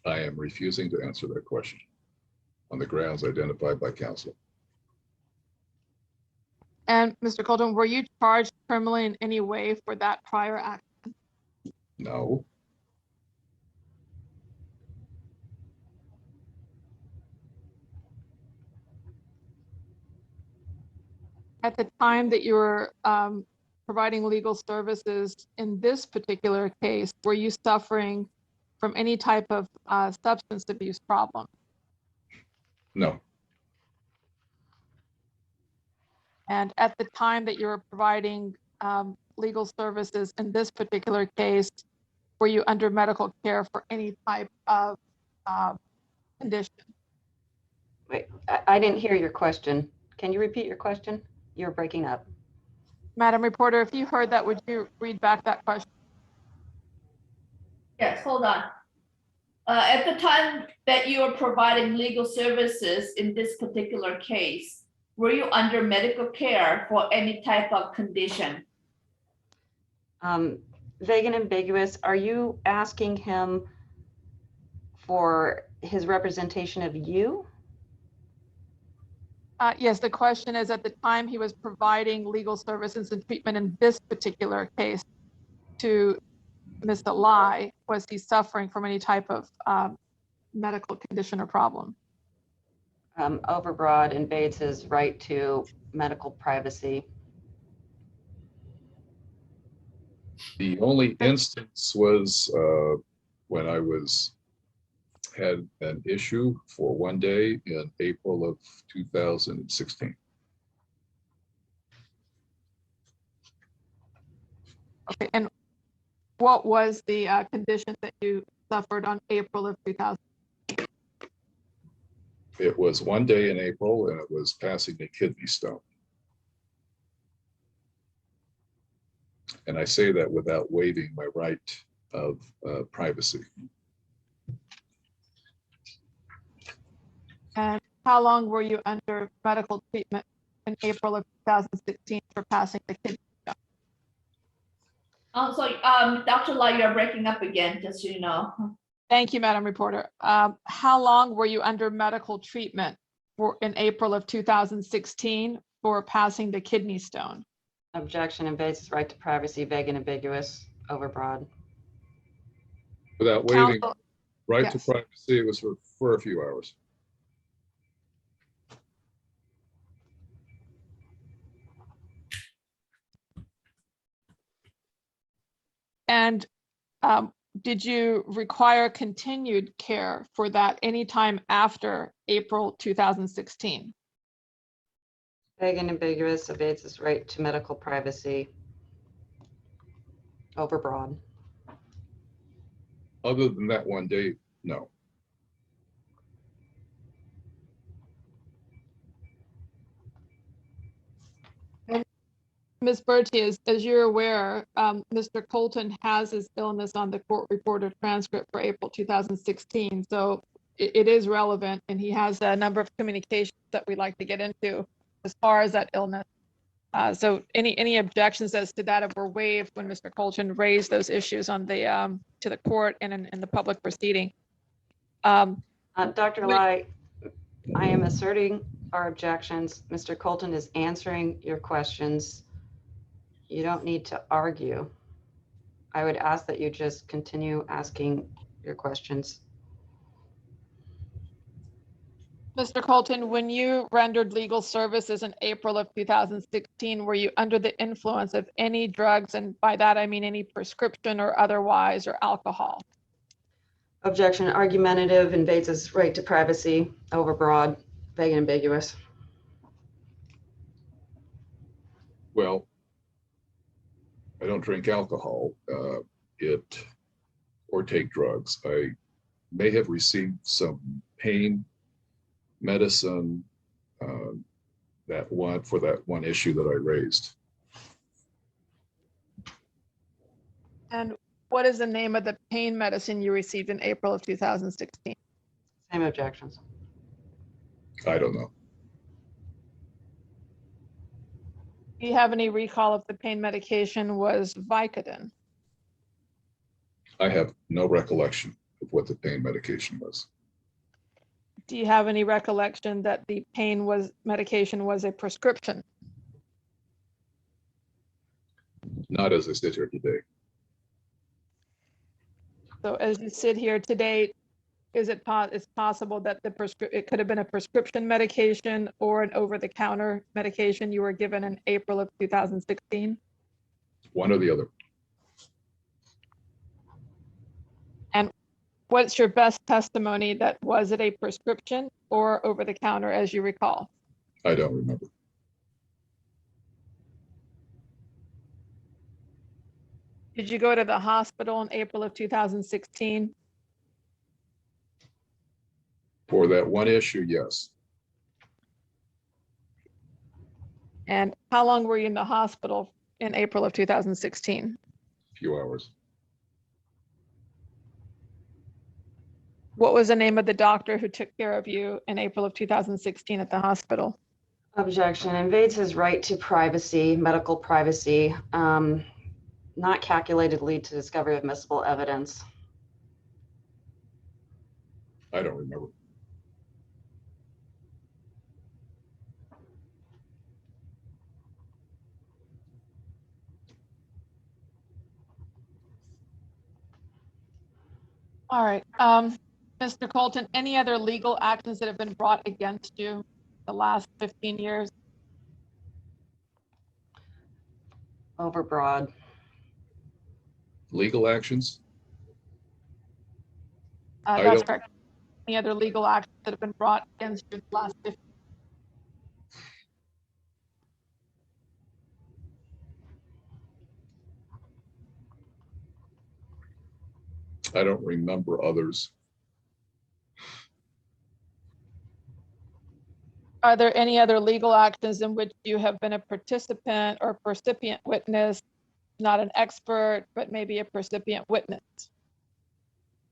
Speaker 5: I am refusing to answer that question on the grounds identified by counsel.
Speaker 3: And Mr. Colton, were you charged criminally in any way for that prior act?
Speaker 5: No.
Speaker 3: At the time that you were providing legal services in this particular case, were you suffering from any type of substance abuse problem?
Speaker 5: No,
Speaker 3: And at the time that you were providing legal services in this particular case, were you under medical care for any type of condition?
Speaker 4: Wait, I didn't hear your question. Can you repeat your question? You're breaking up.
Speaker 3: Madam Reporter, if you heard that, would you read back that question?
Speaker 2: Yes, hold on. At the time that you were providing legal services in this particular case, were you under medical care for any type of condition?
Speaker 4: Vague and ambiguous, are you asking him for his representation of you?
Speaker 3: Yes, the question is, at the time he was providing legal services and treatment in this particular case to Mr. Lai, was he suffering from any type of medical condition or problem?
Speaker 4: Overbroad invades his right to medical privacy.
Speaker 5: the only instance was when I had an issue for one day in April of 2016.
Speaker 3: Okay, and what was the condition that you suffered on April of 2000?
Speaker 5: It was one day in April, and it was passing a kidney stone. And I say that without waiving my right of privacy.
Speaker 3: And how long were you under medical treatment in April of 2016 for passing the kidney stone?
Speaker 2: Dr. Lai, you're breaking up again, just so you know.
Speaker 3: Thank you, Madam Reporter. How long were you under medical treatment in April of 2016 for passing the kidney stone?
Speaker 4: Objection invades his right to privacy, vague and ambiguous, overbroad.
Speaker 5: Without waiving
Speaker 3: Counsel,
Speaker 5: right
Speaker 3: yes.
Speaker 5: to privacy, it was for a few hours.
Speaker 3: And did you require continued care for that anytime after April 2016?
Speaker 4: Vague and ambiguous, evades his right to medical privacy, overbroad.
Speaker 5: Other than that one day, no.
Speaker 3: Ms. Bertie, as you're aware, Mr. Colton has his illness on the court reporter transcript for April 2016. So it is relevant, and he has a number of communications that we'd like to get into as far as that illness. So any objections as to that were waived when Mr. Colton raised those issues on the to the court and in the public proceeding.
Speaker 4: Dr. Lai, I am asserting our objections. Mr. Colton is answering your questions. You don't need to argue. I would ask that you just continue asking your questions.
Speaker 3: Mr. Colton, when you rendered legal services in April of 2016, were you under the influence of any drugs? And by that, I mean any prescription or otherwise, or alcohol?
Speaker 4: Objection, argumentative, invades his right to privacy, overbroad, vague and ambiguous.
Speaker 5: Well, I don't drink alcohol or take drugs. I may have received some pain medicine for that one issue that I raised.
Speaker 3: And what is the name of the pain medicine you received in April of 2016?
Speaker 4: Same objections.
Speaker 5: I don't know.
Speaker 3: Do you have any recall if the pain medication was Vicodin?
Speaker 5: I have no recollection of what the pain medication was.
Speaker 3: Do you have any recollection that the pain medication was a prescription?
Speaker 5: Not as I sit here today.
Speaker 3: So as you sit here today, is it it's possible that it could have been a prescription medication or an over-the-counter medication you were given in April of 2016?
Speaker 5: One or the other.
Speaker 3: What's your best testimony that was it a prescription or over the counter, as you recall?
Speaker 5: I don't remember.
Speaker 3: Did you go to the hospital in April of 2016?
Speaker 5: For that one issue, yes.
Speaker 3: And how long were you in the hospital in April of 2016?
Speaker 5: A few hours.
Speaker 3: What was the name of the doctor who took care of you in April of 2016 at the hospital?
Speaker 4: Objection invades his right to privacy, medical privacy, not calculated lead to discovery of admissible evidence.
Speaker 5: I don't remember.
Speaker 3: All right, Mr. Colton, any other legal actions that have been brought against you the last 15 years?
Speaker 4: Overbroad.
Speaker 5: Legal actions? I
Speaker 3: That's
Speaker 5: don't-
Speaker 3: correct. Any other legal actions that have been brought against you the last 15?
Speaker 5: I don't remember others.
Speaker 3: Are there any other legal actions in which you have been a participant or percipient witness, not an expert, but maybe a percipient witness?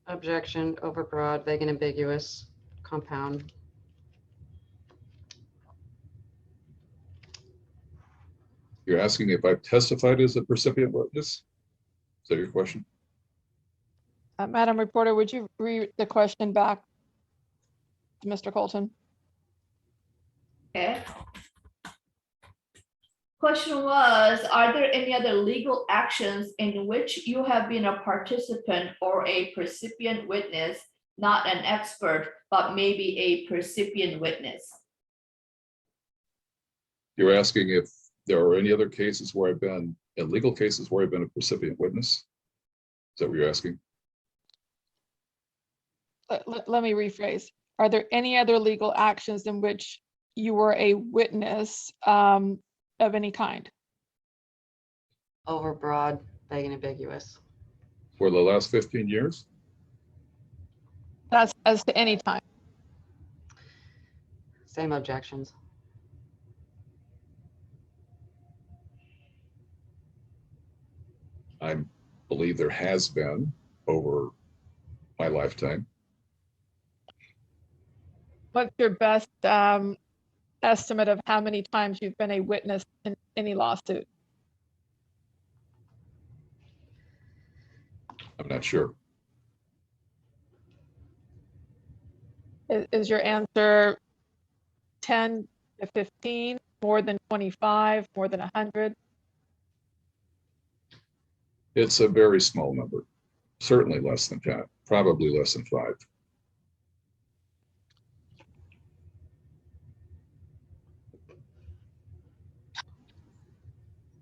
Speaker 4: Objection, overbroad, vague and ambiguous, compound.
Speaker 5: You're asking if I've testified as a recipient witness? Is that your question?
Speaker 3: Madam Reporter, would you read the question back to Mr. Colton?
Speaker 2: Okay. Question was, are there any other legal actions in which you have been a participant or a percipient witness, not an expert, but maybe a percipient witness?
Speaker 5: You're asking if there are any other cases where I've been, in legal cases where I've been a recipient witness? Is that what you're asking?
Speaker 3: Let me rephrase. Are there any other legal actions in which you were a witness of any kind?
Speaker 4: Overbroad, vague and ambiguous.
Speaker 5: For the last 15 years?
Speaker 3: That's as to any time.
Speaker 4: Same objections.
Speaker 5: I believe there has been over my lifetime.
Speaker 3: What's your best estimate of how many times you've been a witness in any lawsuit?
Speaker 5: I'm not sure.
Speaker 3: Is your answer 10 to 15, more than 25, more than 100?
Speaker 5: It's a very small number. Certainly less than 10, probably less than 5.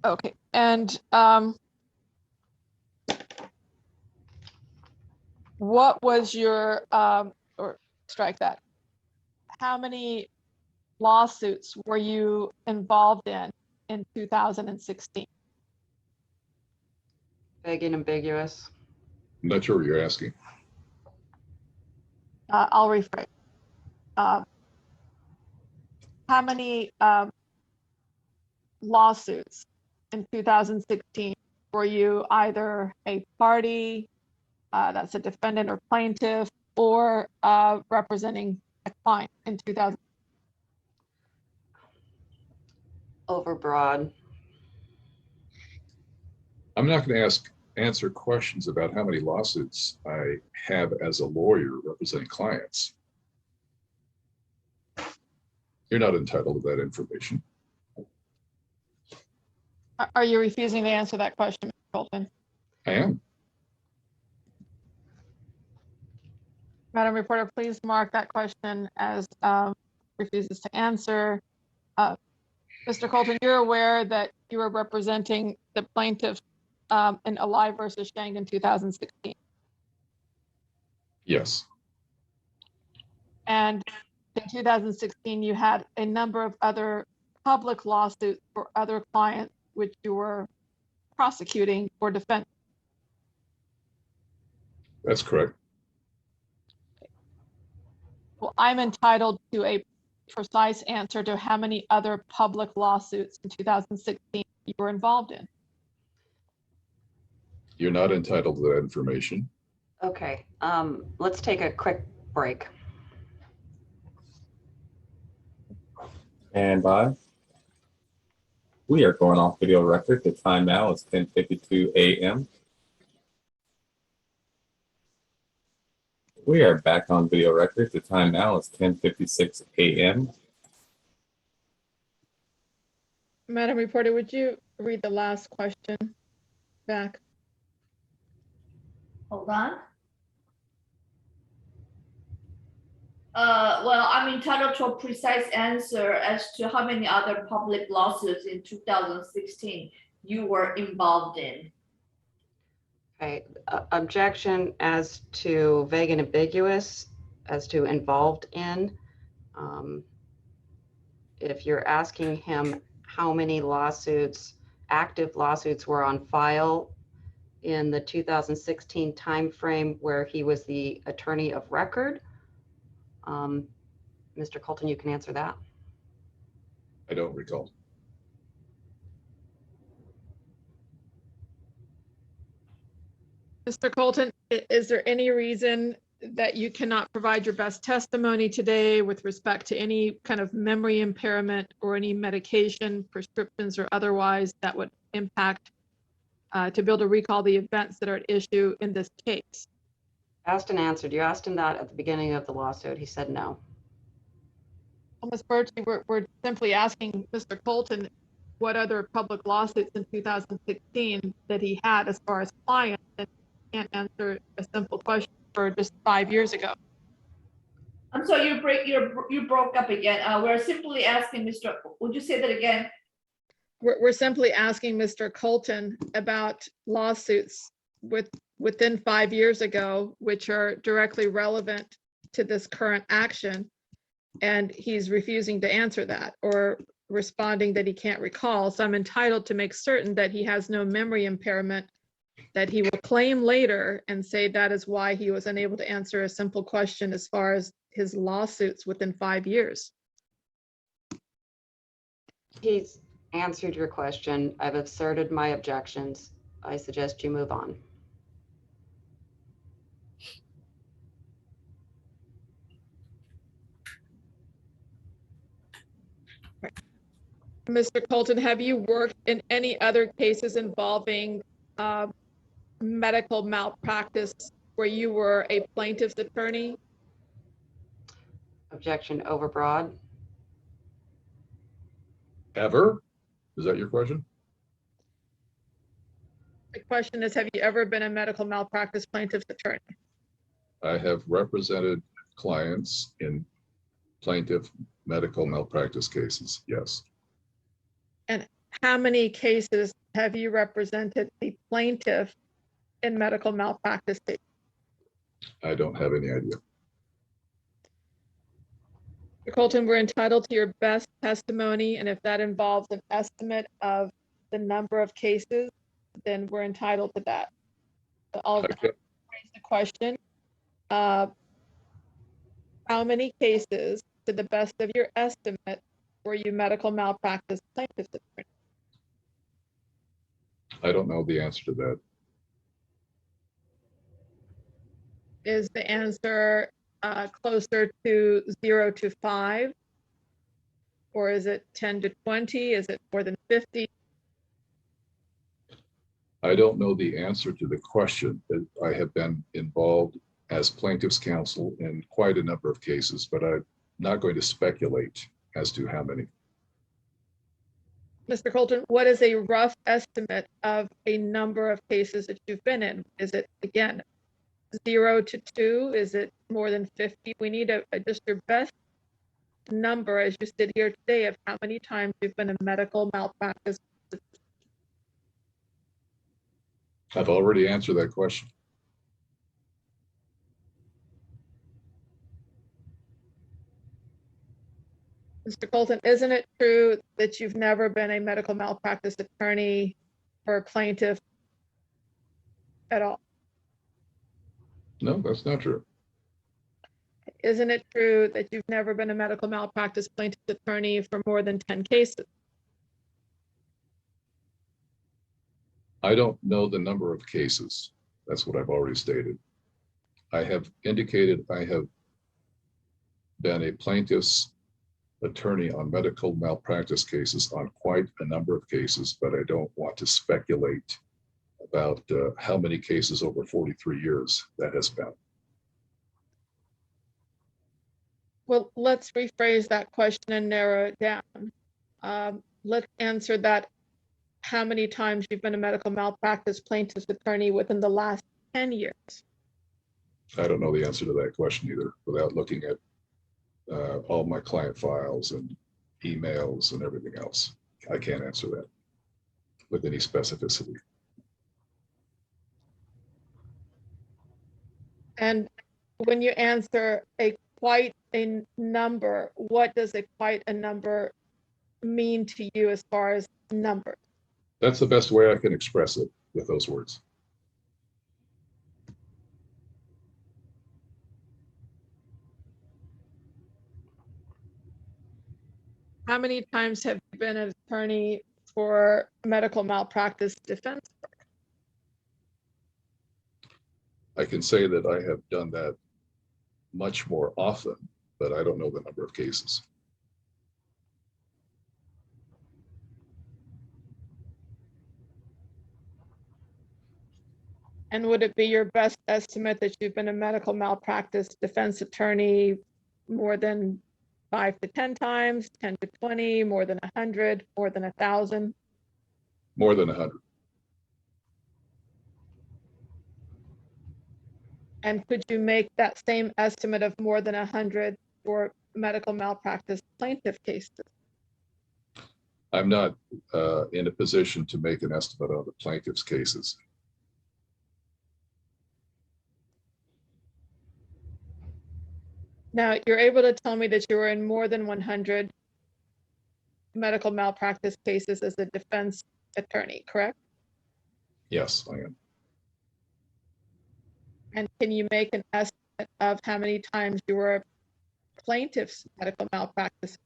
Speaker 3: Okay, and what was your, or strike that, how many lawsuits were you involved in 2016?
Speaker 4: Vague and ambiguous.
Speaker 5: I'm not sure what you're asking.
Speaker 3: I'll rephrase. How many lawsuits in 2016 were you either a party, that's a defendant or plaintiff, or representing a client in 2000?
Speaker 4: Overbroad.
Speaker 5: I'm not going to answer questions about how many lawsuits I have as a lawyer representing clients. You're not entitled to that information.
Speaker 3: Are you refusing to answer that question, Mr. Colton?
Speaker 5: I am.
Speaker 3: Madam Reporter, please mark that question as refuses to answer. Mr. Colton, you're aware that you were representing the plaintiff in Alive versus Shang in 2016.
Speaker 5: Yes,
Speaker 3: And in 2016, you had a number of other public lawsuits for other clients, which you were prosecuting for defense.
Speaker 5: that's correct.
Speaker 3: Well, I'm entitled to a precise answer to how many other public lawsuits in 2016 you were involved in.
Speaker 5: You're not entitled to that information.
Speaker 4: Okay, let's take a quick break.
Speaker 1: And by. We are going off video record. The time now is 10:52 a.m. We are back on video record. The time now is 10:56 a.m.
Speaker 3: Madam Reporter, would you read the last question back?
Speaker 2: Hold on. Well, I'm entitled to a precise answer as to how many other public lawsuits in 2016 you were involved in.
Speaker 4: Okay, objection as to vague and ambiguous, as to involved in. If you're asking him how many lawsuits, active lawsuits were on file in the 2016 timeframe where he was the attorney of record, Mr. Colton, you can answer that.
Speaker 5: I don't recall.
Speaker 3: Mr. Colton, is there any reason that you cannot provide your best testimony today with respect to any kind of memory impairment or any medication, prescriptions, or otherwise that would impact to be able to recall the events that are at issue in this case?
Speaker 4: Asked and answered. You asked him that at the beginning of the lawsuit. He said no.
Speaker 3: Well, Ms. Birchie, we're simply asking Mr. Colton what other public lawsuits in 2016 that he had as far as clients, and can't answer a simple question for just 5 years ago.
Speaker 2: I'm sorry, you broke up again. We're simply asking Mr. Would you say that again?
Speaker 3: We're simply asking Mr. Colton about lawsuits within 5 years ago, which are directly relevant to this current action. And he's refusing to answer that or responding that he can't recall. So I'm entitled to make certain that he has no memory impairment that he will claim later and say that is why he was unable to answer a simple question as far as his lawsuits within 5 years.
Speaker 4: He's answered your question. I've asserted my objections. I suggest you move on.
Speaker 3: Mr. Colton, have you worked in any other cases involving medical malpractice where you were a plaintiff's attorney?
Speaker 4: Objection overbroad.
Speaker 5: Ever? Is that your question?
Speaker 3: The question is, have you ever been a medical malpractice plaintiff's attorney?
Speaker 5: I have represented clients in plaintiff medical malpractice cases, yes.
Speaker 3: And how many cases have you represented the plaintiff in medical malpractice cases?
Speaker 5: I don't have any idea.
Speaker 3: Mr. Colton, we're entitled to your best testimony, and if that involves an estimate of the number of cases, then we're entitled to that. So I'll
Speaker 5: Okay.
Speaker 3: raise the question. How many cases, to the best of your estimate, were you medical malpractice plaintiff's attorney?
Speaker 5: I don't know the answer to that.
Speaker 3: Is the answer closer to 0 to 5? Or is it 10 to 20? Is it more than 50?
Speaker 5: I don't know the answer to the question. I have been involved as plaintiff's counsel in quite a number of cases, but I'm not going to speculate as to how many.
Speaker 3: Mr. Colton, what is a rough estimate of a number of cases that you've been in? Is it, again, 0 to 2? Is it more than 50? We need just your best number as you sit here today of how many times you've been a medical malpractice
Speaker 5: I've already answered that question.
Speaker 3: Mr. Colton, isn't it true that you've never been a medical malpractice attorney or a plaintiff at all?
Speaker 5: No, that's not true.
Speaker 3: Isn't it true that you've never been a medical malpractice plaintiff attorney for more than 10 cases?
Speaker 5: I don't know the number of cases. That's what I've already stated. I have indicated I have been a plaintiff's attorney on medical malpractice cases on quite a number of cases, but I don't want to speculate about how many cases over 43 years that has been.
Speaker 3: Well, let's rephrase that question and narrow it down. Let's answer that. How many times you've been a medical malpractice plaintiff's attorney within the last 10 years?
Speaker 5: I don't know the answer to that question either, without looking at all my client files and emails and everything else. I can't answer that with any specificity.
Speaker 3: And when you answer a quite a number, what does a quite a number mean to you as far as numbers?
Speaker 5: That's the best way I can express it with those words.
Speaker 3: How many times have you been an attorney for medical malpractice defense work?
Speaker 5: I can say that I have done that much more often, but I don't know the number of cases.
Speaker 3: And would it be your best estimate that you've been a medical malpractice defense attorney more than 5 to 10 times, 10 to 20, more than 100, more than 1,000?
Speaker 5: More than 100.
Speaker 3: And could you make that same estimate of more than 100 for medical malpractice plaintiff cases?
Speaker 5: I'm not in a position to make an estimate on the plaintiff's cases.
Speaker 3: Now, you're able to tell me that you were in more than 100 medical malpractice cases as a defense attorney, correct?
Speaker 5: Yes, I am.
Speaker 3: And can you make an estimate of how many times you were a plaintiff's medical malpractice?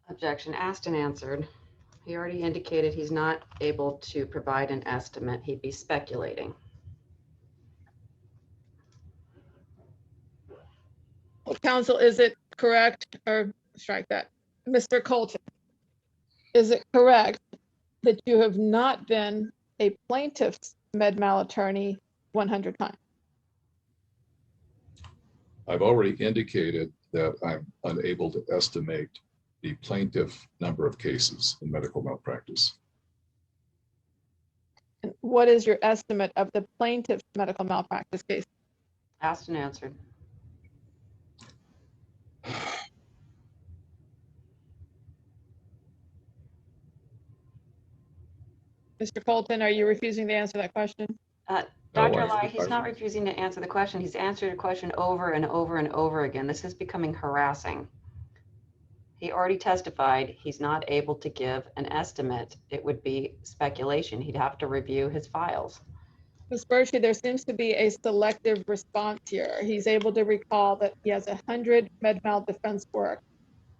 Speaker 4: Objection asked and answered. He already indicated he's not able to provide an estimate. He'd be speculating.
Speaker 3: Counsel, is it correct, or strike that? Mr. Colton, is it correct that you have not been a plaintiff's med mal attorney 100 times?
Speaker 5: I've already indicated that I'm unable to estimate the plaintiff number of cases in medical malpractice.
Speaker 3: And what is your estimate of the plaintiff's medical malpractice case?
Speaker 4: Asked and answered.
Speaker 3: Mr. Colton, are you refusing to answer that question?
Speaker 4: Dr.
Speaker 5: I-
Speaker 4: Lai, he's not refusing to answer the question. He's answered a question over and over and over again. This is becoming harassing. He already testified he's not able to give an estimate. It would be speculation. He'd have to review his files.
Speaker 3: Ms. Berkshire, there seems to be a selective response here. He's able to recall that he has 100 med mal defense work.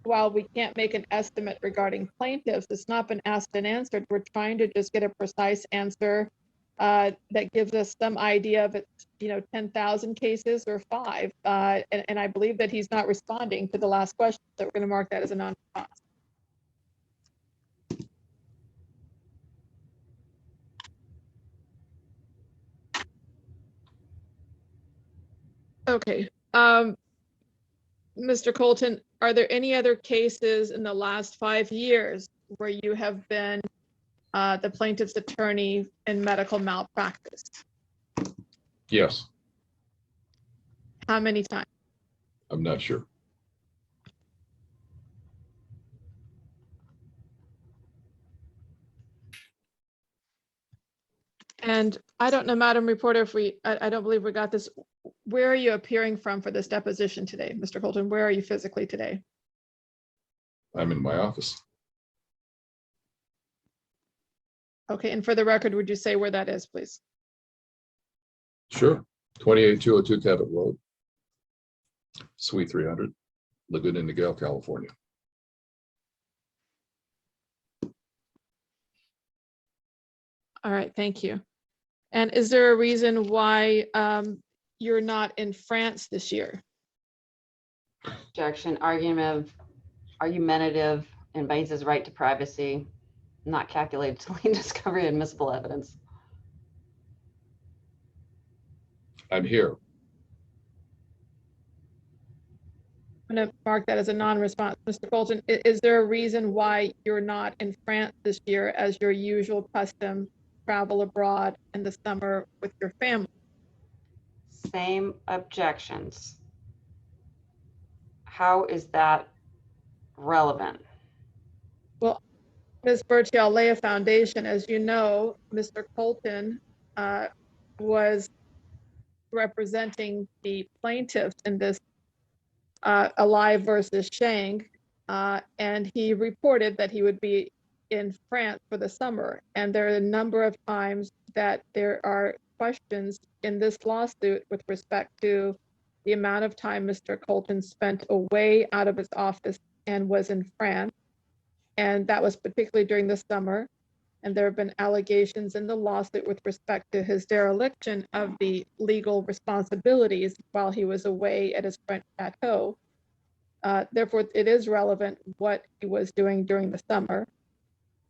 Speaker 3: While we can't make an estimate regarding plaintiffs, it's not been asked and answered. We're trying to just get a precise answer that gives us some idea of it's, 10,000 cases or 5. And I believe that he's not responding to the last question, so we're going to mark that as a non-response. Okay. Mr. Colton, are there any other cases in the last 5 years where you have been the plaintiff's attorney in medical malpractice?
Speaker 5: Yes,
Speaker 3: How many times?
Speaker 5: I'm not sure.
Speaker 3: And I don't know, Madam Reporter, if I don't believe we got this. Where are you appearing from for this deposition today? Mr. Colton, where are you physically today?
Speaker 5: I'm in my office.
Speaker 3: Okay, and for the record, would you say where that is, please?
Speaker 5: Sure. 28202 Cabot Road, Suite 300, Laguna Niguel, California.
Speaker 3: All right, thank you. And is there a reason why you're not in France this year?
Speaker 4: Objection, argumentative, invades his right to privacy, not calculated to lead discovery of admissible evidence.
Speaker 5: I'm here.
Speaker 3: I'm going to mark that as a non-response. Mr. Colton, is there a reason why you're not in France this year as your usual custom, travel abroad in the summer with your family?
Speaker 4: Same objections. How is that relevant?
Speaker 3: Well, Ms. Bertie, I'll lay a foundation. As you know, Mr. Colton was representing the plaintiffs in this Alive versus Shang, and he reported that he would be in France for the summer. And there are a number of times that there are questions in this lawsuit with respect to the amount of time Mr. Colton spent away out of his office and was in France. And that was particularly during the summer. And there have been allegations in the lawsuit with respect to his dereliction of the legal responsibilities while he was away at his French chateau. Therefore, it is relevant what he was doing during the summer.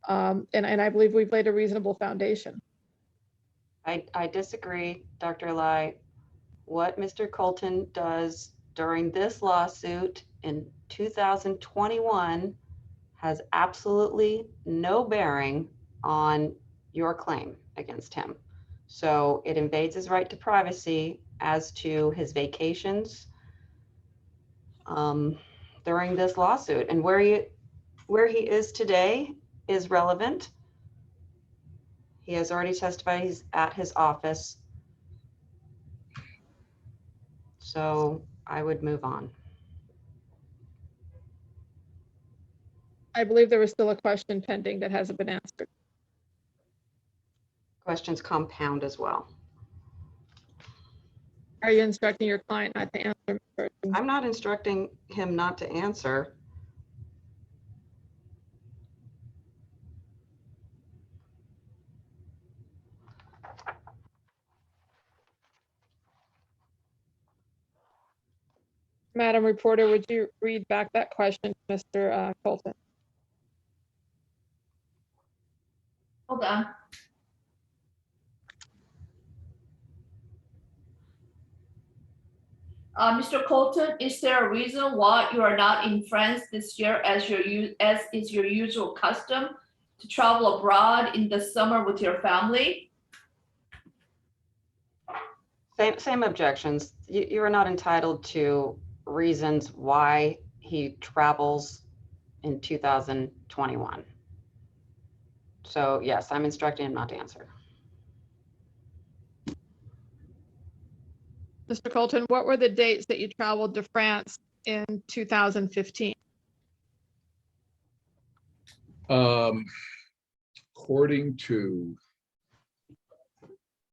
Speaker 3: And I believe we've laid a reasonable foundation.
Speaker 4: I disagree, Dr. Lai. What Mr. Colton does during this lawsuit in 2021 has absolutely no bearing on your claim against him. So it invades his right to privacy as to his vacations during this lawsuit. And where he is today is relevant. He has already testified he's at his office. So I would move on.
Speaker 3: I believe there was still a question pending that hasn't been answered.
Speaker 4: Questions compound as well.
Speaker 3: Are you instructing your client not to answer?
Speaker 4: I'm not instructing him not to answer.
Speaker 3: Madam Reporter, would you read back that question to Mr. Colton?
Speaker 2: Hold on. Mr. Colton, is there a reason why you are not in France this year as is your usual custom to travel abroad in the summer with your family?
Speaker 4: Same objections. You are not entitled to reasons why he travels in 2021. So yes, I'm instructing him not to answer.
Speaker 3: Mr. Colton, what were the dates that you traveled to France in 2015?
Speaker 5: According to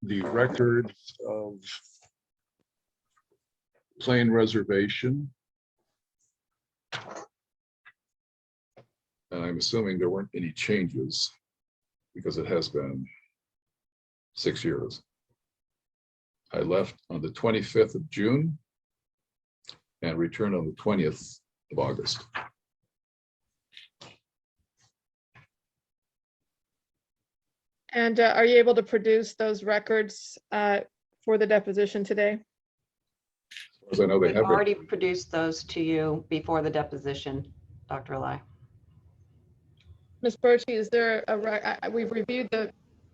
Speaker 5: the records of plane reservation, and I'm assuming there weren't any changes because it has been 6 years. I left on the 25th of June and returned on the 20th of August.
Speaker 3: And are you able to produce those records for the deposition today?
Speaker 5: As I know, they
Speaker 4: We've
Speaker 5: have
Speaker 4: already produced those to you before the deposition, Dr. Lai.
Speaker 3: Ms. Bertie, is there we've reviewed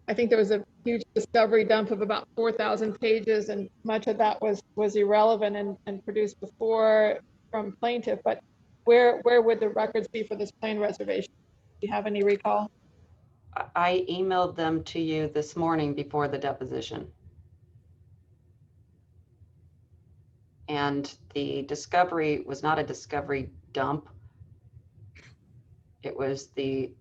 Speaker 3: I think there was a huge discovery dump of about 4,000 pages, and much of that was irrelevant and produced before from plaintiff, but where would the records be for this plane reservation? Do you have any recall?
Speaker 4: I emailed them to you this morning before the deposition. And the discovery was not a discovery dump. It was the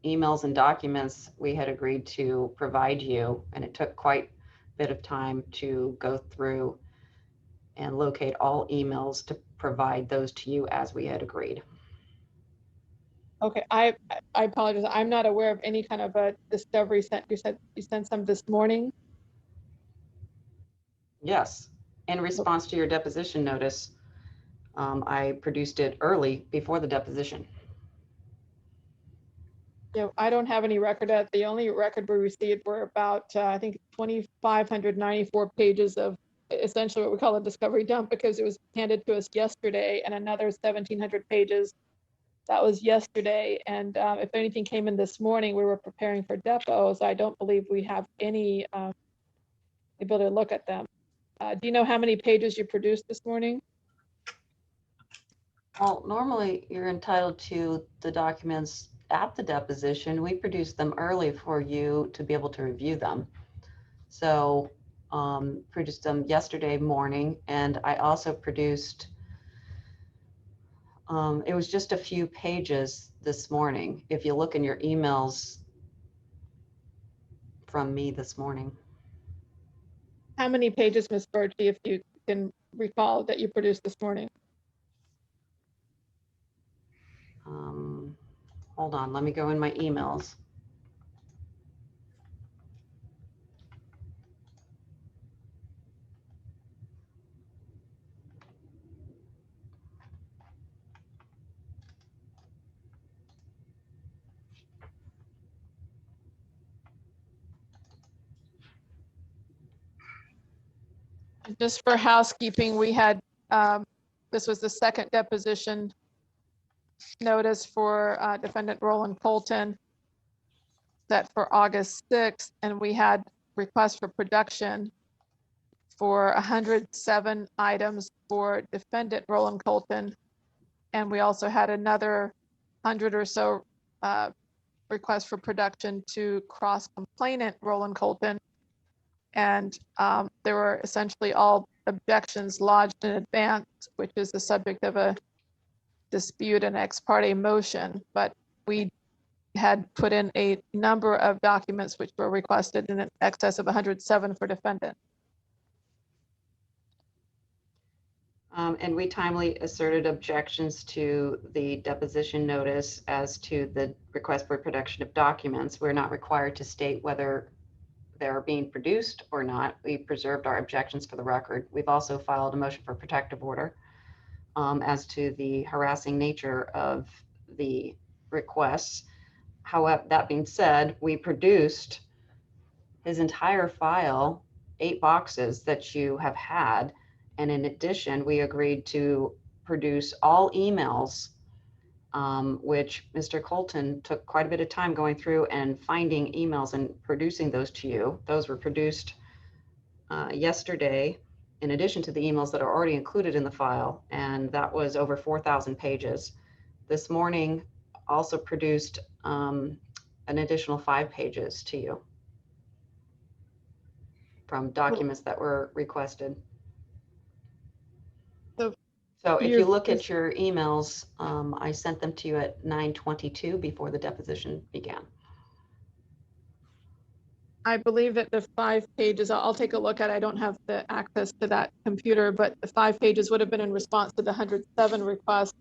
Speaker 4: emails and documents we had agreed to provide you, and it took quite a bit of time to go through and locate all emails to provide those to you as we had agreed.
Speaker 3: Okay, I apologize. I'm not aware of any kind of a discovery sent. You said you sent some this morning.
Speaker 4: Yes, in response to your deposition notice, I produced it early before the deposition.
Speaker 3: Yeah, I don't have any record of, the only record we received were about, I think 2,594 pages of essentially what we call a discovery dump, because it was handed to us yesterday, and another 1,700 pages. That was yesterday. And if anything came in this morning, we were preparing for depots. I don't believe we have any ability to look at them. Do you know how many pages you produced this morning?
Speaker 4: Well, normally you're entitled to the documents at the deposition. We produced them early for you to be able to review them. So produced them yesterday morning, and I also produced, it was just a few pages this morning. If you look in your emails from me this morning.
Speaker 3: How many pages, Ms. Birchie, if you can recall, that you produced this morning?
Speaker 4: Hold on, let me go in my emails.
Speaker 3: Just for housekeeping, we had, this was the second deposition notice for defendant Roland Colton set for August 6th, and we had requests for production for 107 items for defendant Roland Colton. And we also had another 100 or so requests for production to cross complainant Roland Colton. And there were essentially all objections lodged in advance, which is the subject of a dispute and ex parte motion. But we had put in a number of documents which were requested in excess of 107 for defendant.
Speaker 4: And we timely asserted objections to the deposition notice as to the request for production of documents. We're not required to state whether they're being produced or not. We preserved our objections for the record. We've also filed a motion for protective order as to the harassing nature of the requests. However, that being said, we produced his entire file, 8 boxes that you have had. And in addition, we agreed to produce all emails, which Mr. Colton took quite a bit of time going through and finding emails and producing those to you. Those were produced yesterday, in addition to the emails that are already included in the file. And that was over 4,000 pages. This morning also produced an additional 5 pages to you from documents that were requested. So if you look at your emails, I sent them to you at 9:22 before the deposition began.
Speaker 3: I believe that the 5 pages, I'll take a look at, I don't have the access to that computer, but the 5 pages would have been in response to the 107 requests,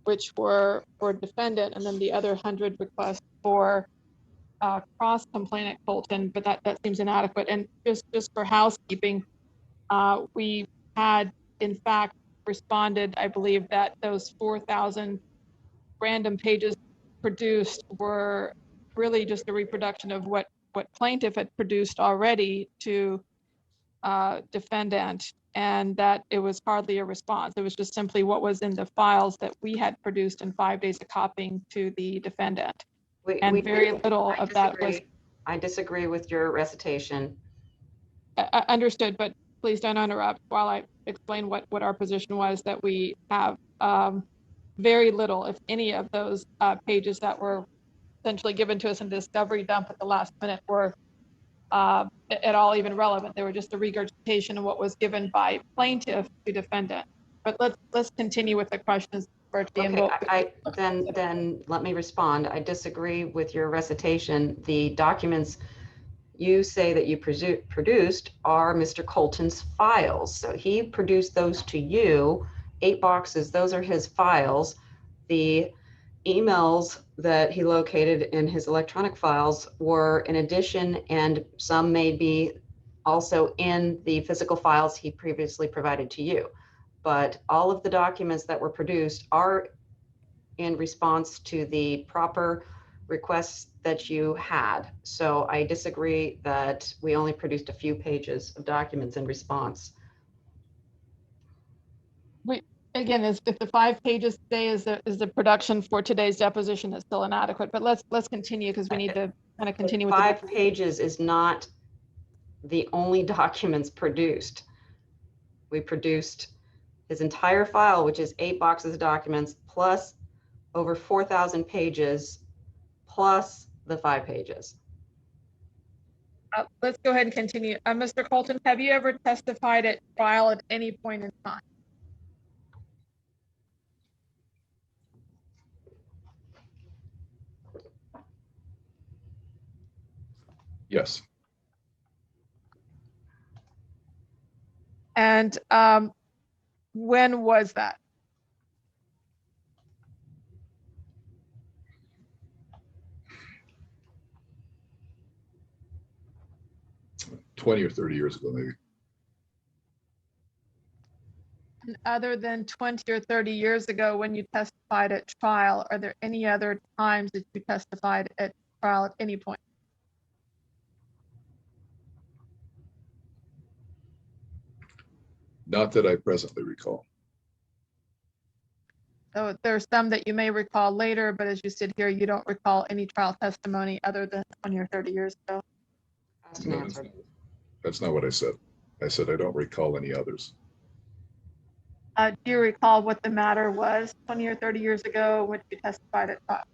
Speaker 3: which were for defendant, and then the other 100 requests for cross complainant Colton, but that seems inadequate. And just for housekeeping, we had in fact responded, I believe, that those 4,000 random pages produced were really just a reproduction of what plaintiff had produced already to defendant, and that it was hardly a response. It was just simply what was in the files that we had produced in 5 days of copying to the defendant. Very little of that was.
Speaker 4: I disagree with your recitation.
Speaker 3: Understood, but please don't interrupt while I explain what our position was, that we have very little, if any, of those pages that were essentially given to us in discovery dump at the last minute were at all even relevant. They were just a regurgitation of what was given by plaintiff to defendant. But let's continue with the questions, Bertie, and
Speaker 4: Okay,
Speaker 3: we'll.
Speaker 4: then let me respond. I disagree with your recitation. The documents you say that you produced are Mr. Colton's files. So he produced those to you, 8 boxes, those are his files. The emails that he located in his electronic files were in addition, and some may be also in the physical files he previously provided to you. But all of the documents that were produced are in response to the proper requests that you had. So I disagree that we only produced a few pages of documents in response.
Speaker 3: Again, if the 5 pages today is the production for today's deposition is still inadequate, but let's continue because we need to kind of continue with
Speaker 4: 5 pages is not the only documents produced. We produced his entire file, which is 8 boxes of documents, plus over 4,000 pages, plus the 5 pages.
Speaker 3: Let's go ahead and continue. Mr. Colton, have you ever testified at trial at any point in time?
Speaker 5: Yes,
Speaker 3: And when was that?
Speaker 5: uh, 20 or 30 years ago, maybe.
Speaker 3: And other than 20 or 30 years ago when you testified at trial, are there any other times that you testified at trial at any point?
Speaker 5: Not that I presently recall.
Speaker 3: So there's some that you may recall later, but as you sit here, you don't recall any trial testimony other than 20 or 30 years ago.
Speaker 4: Asked and
Speaker 5: No, that's
Speaker 4: answered.
Speaker 5: That's not what I said. I said I don't recall any others.
Speaker 3: Do you recall what the matter was 20 or 30 years ago when you testified at trial?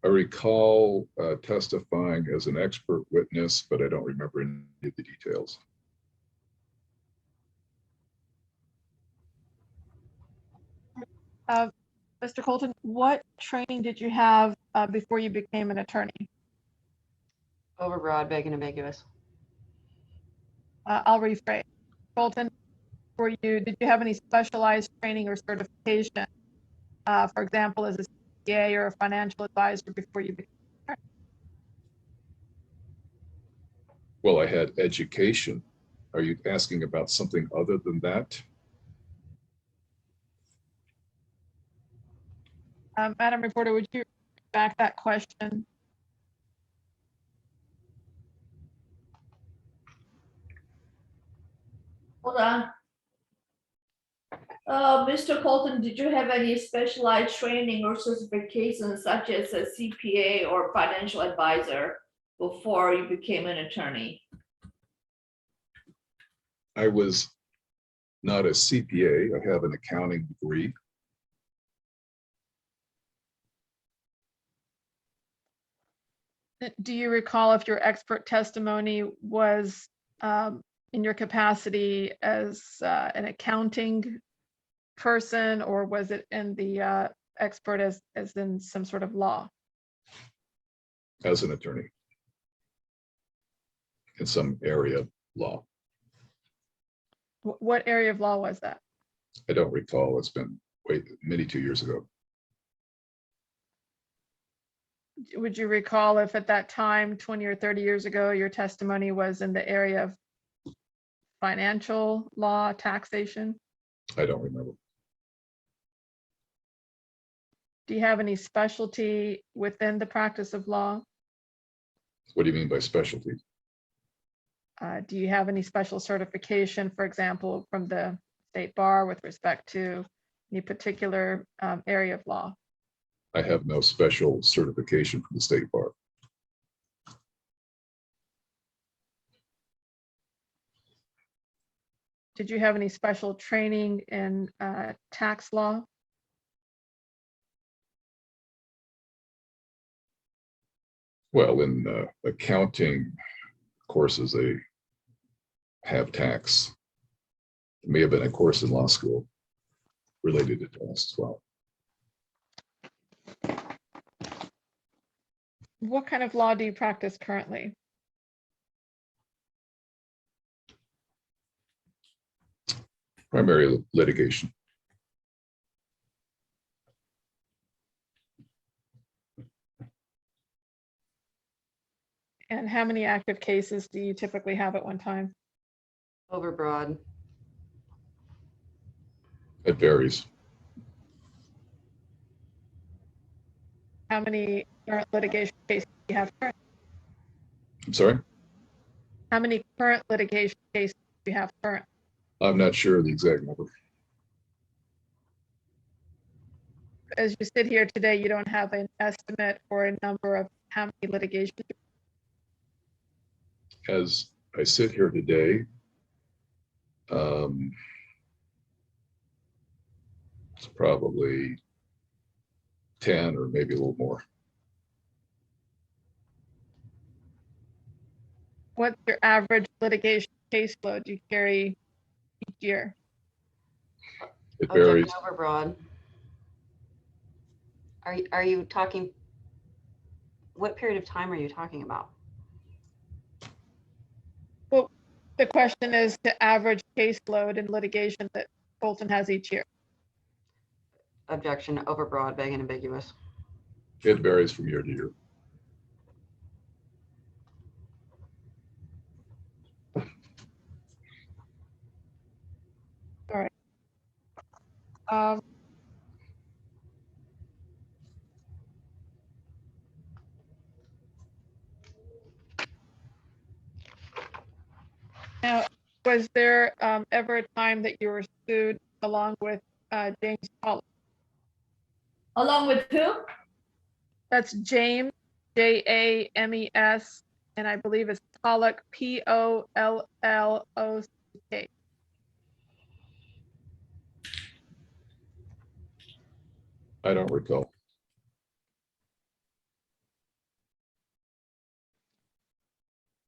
Speaker 5: I recall testifying as an expert witness, but I don't remember any of the details.
Speaker 3: Mr. Colton, what training did you have before you became an attorney?
Speaker 4: Overbroad, vague, and ambiguous.
Speaker 3: I'll rephrase. Colton, did you have any specialized training or certification, for example, as a CPA or a financial advisor before you became an attorney?
Speaker 5: Well, I had education. Are you asking about something other than that?
Speaker 3: Madam Reporter, would you back that question?
Speaker 2: Hold on. Mr. Colton, did you have any specialized training or certifications such as a CPA or financial advisor before you became an attorney?
Speaker 5: I was not a CPA. I have an accounting degree.
Speaker 3: Do you recall if your expert testimony was in your capacity as an accounting person, or was it in the expert as in some sort of law?
Speaker 5: As an attorney in some area of law.
Speaker 3: What area of law was that?
Speaker 5: I don't recall. It's been many 2 years ago.
Speaker 3: Would you recall if at that time, 20 or 30 years ago, your testimony was in the area of financial law, taxation?
Speaker 5: I don't remember.
Speaker 3: Do you have any specialty within the practice of law?
Speaker 5: What do you mean by specialty?
Speaker 3: Do you have any special certification, for example, from the state bar with respect to any particular area of law?
Speaker 5: I have no special certification from the state bar.
Speaker 3: Did you have any special training in tax law?
Speaker 5: Well, in accounting courses, they have tax. It may have been a course in law school related to tax as well.
Speaker 3: What kind of law do you practice currently?
Speaker 5: Primary litigation.
Speaker 3: And how many active cases do you typically have at one time?
Speaker 4: Overbroad.
Speaker 5: It varies.
Speaker 3: How many current litigation cases do you have?
Speaker 5: I'm sorry,
Speaker 3: How many current litigation cases do you have current?
Speaker 5: I'm not sure the exact number.
Speaker 3: As you sit here today, you don't have an estimate or a number of how many litigation.
Speaker 5: As I sit here today, it's probably 10 or maybe a little more.
Speaker 3: What's your average litigation caseload you carry each year?
Speaker 5: It
Speaker 4: Oh,
Speaker 5: varies.
Speaker 4: jumping overbroad. Are you talking, what period of time are you talking about?
Speaker 3: Well, the question is the average caseload in litigation that Colton has each year.
Speaker 4: Objection, overbroad, vague and ambiguous.
Speaker 5: It varies from year to year.
Speaker 3: Um, Now, was there ever a time that you were sued along with James Pollock?
Speaker 2: Along with who?
Speaker 3: That's James, James, and I believe it's Pollock, Pollock.
Speaker 5: I don't recall.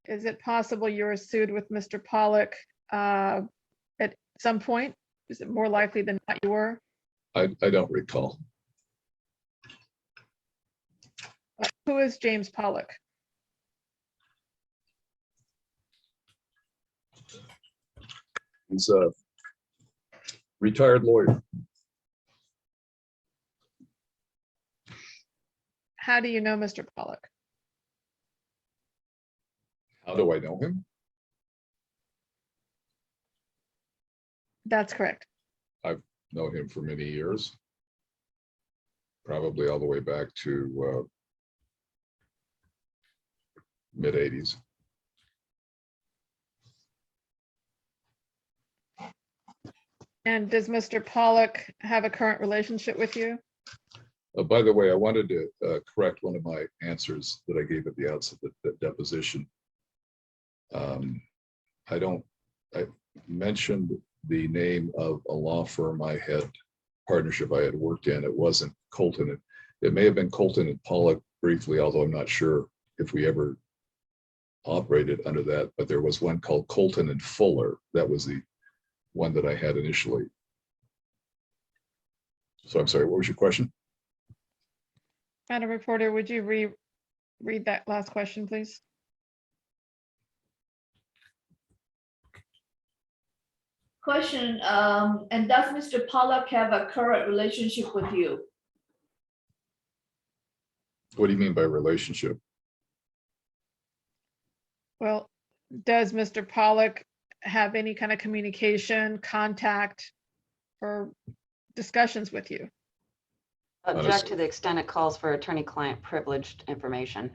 Speaker 3: Is it possible you were sued with Mr. Pollock at some point? Is it more likely than not you were?
Speaker 5: I don't recall.
Speaker 3: Who is James Pollock?
Speaker 5: He's a retired lawyer.
Speaker 3: How do you know Mr. Pollock?
Speaker 5: How do I know him?
Speaker 3: That's correct.
Speaker 5: Known him for many years. Probably all the way back to mid 80s.
Speaker 3: And does Mr. Pollock have a current relationship with you?
Speaker 5: By the way, I wanted to correct one of my answers that I gave at the outset of the deposition. I mentioned the name of a law firm partnership I had worked in. It wasn't Colton. It may have been Colton and Pollock briefly, although I'm not sure if we ever operated under that, but there was one called Colton and Fuller. That was the one that I had initially. So I'm sorry, what was your question?
Speaker 3: Madam Reporter, would you read that last question, please?
Speaker 2: Question, and does Mr. Pollock have a current relationship with you?
Speaker 5: What do you mean by relationship?
Speaker 3: Well, does Mr. Pollock have any kind of communication, contact, or discussions with you?
Speaker 4: Object to the extent it calls for attorney-client privileged information.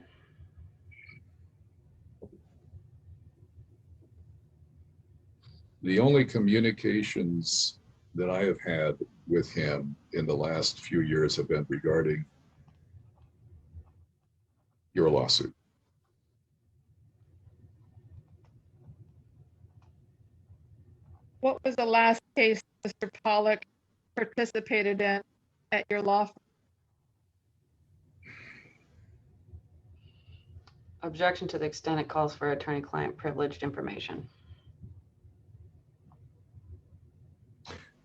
Speaker 5: The only communications that I have had with him in the last few years have been regarding your lawsuit.
Speaker 3: What was the last case Mr. Pollock participated in at your law firm?
Speaker 4: Objection to the extent it calls for attorney-client privileged information.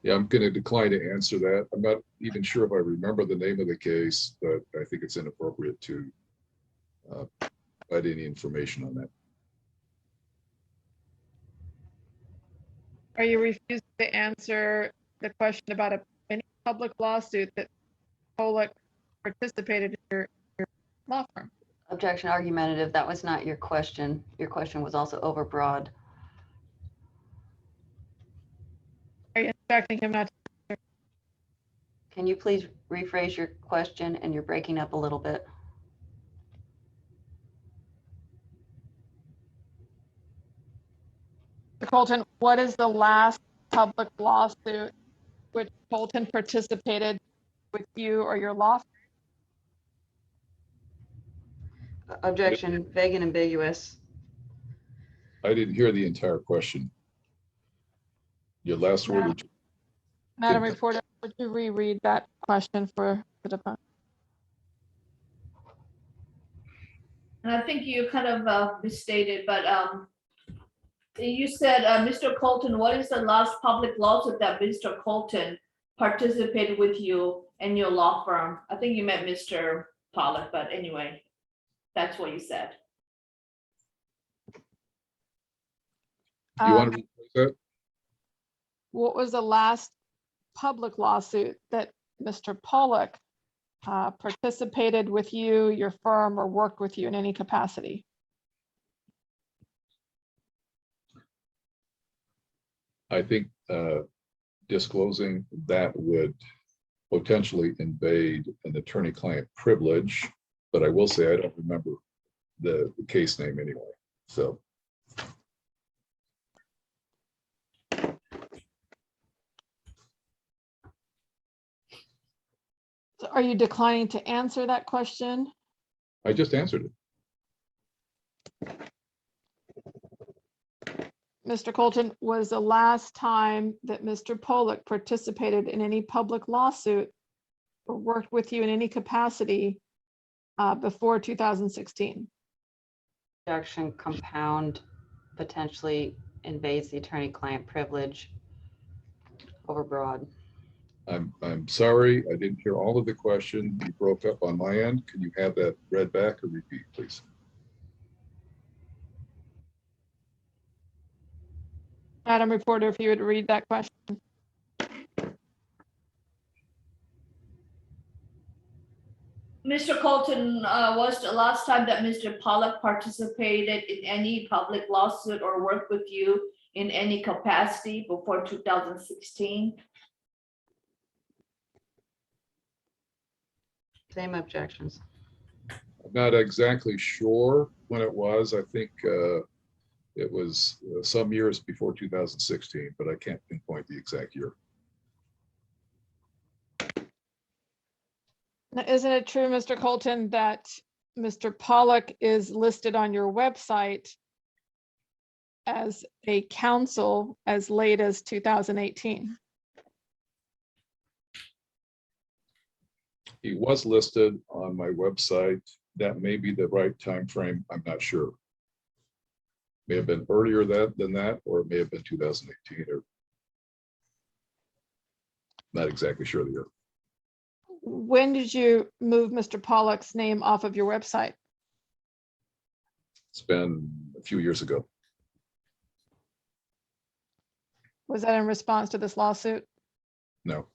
Speaker 5: Yeah, I'm going to decline to answer that. I'm not even sure if I remember the name of the case, but I think it's inappropriate to provide any information on that.
Speaker 3: Are you refusing to answer the question about any public lawsuit that Pollock participated in your law firm?
Speaker 4: Objection argumentative. That was not your question. Your question was also overbroad.
Speaker 3: Are you instructing him not to?
Speaker 4: Can you please rephrase your question? And you're breaking up a little bit.
Speaker 3: Mr. Colton, what is the last public lawsuit which Colton participated with you or your law firm?
Speaker 4: Objection, vague and ambiguous.
Speaker 5: I didn't hear the entire question. Your last word.
Speaker 3: Madam Reporter, would you reread that question for the defense?
Speaker 2: And I think you kind of misstated, but you said, Mr. Colton, what is the last public lawsuit that Mr. Colton participated with you and your law firm? I think you meant Mr. Pollock, but anyway, that's what you said.
Speaker 5: You want to rephrase that?
Speaker 3: What was the last public lawsuit that Mr. Pollock participated with you, your firm, or worked with you in any capacity?
Speaker 5: I think disclosing that would potentially invade an attorney-client privilege, but I will say I don't remember the case name anyway. So
Speaker 3: Are you declining to answer that question?
Speaker 5: I just answered it.
Speaker 3: Mr. Colton, was the last time that Mr. Pollock participated in any public lawsuit or worked with you in any capacity before 2016?
Speaker 4: Objection, compound potentially invades the attorney-client privilege. Overbroad.
Speaker 5: I'm sorry, I didn't hear all of the question. You broke up on my end. Can you have that read back or repeat, please?
Speaker 3: Madam Reporter, if you would read that question.
Speaker 2: Mr. Colton, was the last time that Mr. Pollock participated in any public lawsuit or worked with you in any capacity before 2016?
Speaker 4: Same objections.
Speaker 5: I'm not exactly sure when it was. I think it was some years before 2016, but I can't pinpoint the exact year.
Speaker 3: Now, isn't it true, Mr. Colton, that Mr. Pollock is listed on your website as a counsel as late as 2018?
Speaker 5: He was listed on my website. That may be the right time frame. I'm not sure. May have been earlier than that, or it may have been 2018, or not exactly sure the year.
Speaker 3: When did you move Mr. Pollock's name off of your website?
Speaker 5: It's been a few years ago.
Speaker 3: Was that in response to this lawsuit?
Speaker 5: No.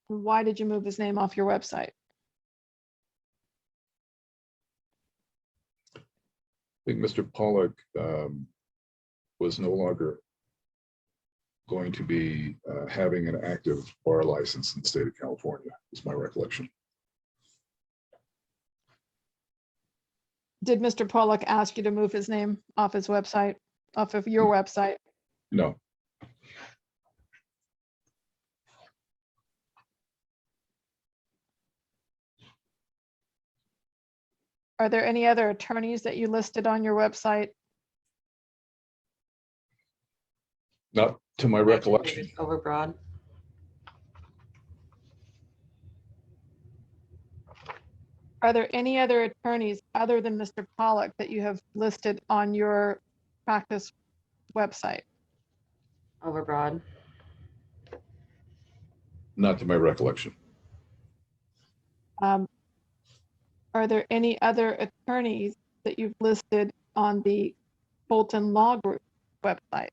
Speaker 3: Why did you move his name off your website?
Speaker 5: I think Mr. Pollock was no longer going to be having an active bar license in the state of California, is my recollection.
Speaker 3: Did Mr. Pollock ask you to move his name off his website, off of your website?
Speaker 5: No.
Speaker 3: Are there any other attorneys that you listed on your website?
Speaker 5: Not to my recollection.
Speaker 4: Overbroad.
Speaker 3: Are there any other attorneys other than Mr. Pollock that you have listed on your practice website?
Speaker 4: Overbroad.
Speaker 5: Not to my recollection.
Speaker 3: Are there any other attorneys that you've listed on the Colton Law Group website?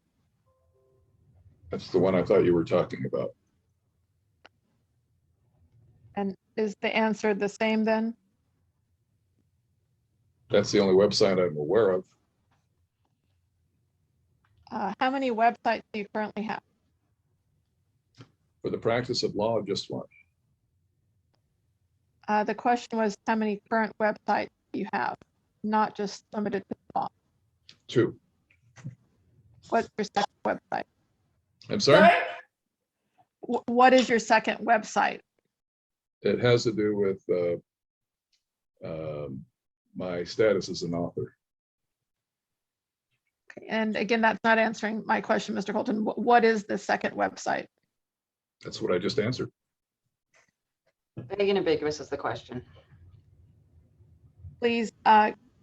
Speaker 5: That's the one I thought you were talking about.
Speaker 3: And is the answer the same then?
Speaker 5: That's the only website I'm aware of.
Speaker 3: How many websites do you currently have?
Speaker 5: For the practice of law, just one.
Speaker 3: The question was how many current websites do you have, not just limited to law.
Speaker 5: 2.
Speaker 3: What's your second website?
Speaker 5: I'm sorry?
Speaker 3: What is your second website?
Speaker 5: It has to do with my status as an author.
Speaker 3: And again, that's not answering my question, Mr. Colton. What is the second website?
Speaker 5: That's what I just answered.
Speaker 4: Vague and ambiguous is the question.
Speaker 3: Please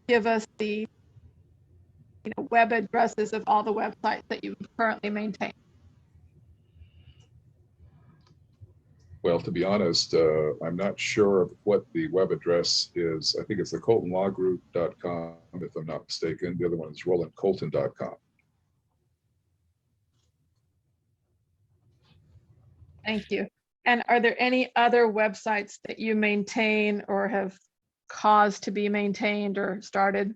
Speaker 3: give us the web addresses of all the websites that you currently maintain.
Speaker 5: Well, to be honest, I'm not sure of what the web address is. I think it's the coltonlawgroup.com, if I'm not mistaken. The other one is rolandcolton.com.
Speaker 3: Thank you. And are there any other websites that you maintain or have caused to be maintained or started?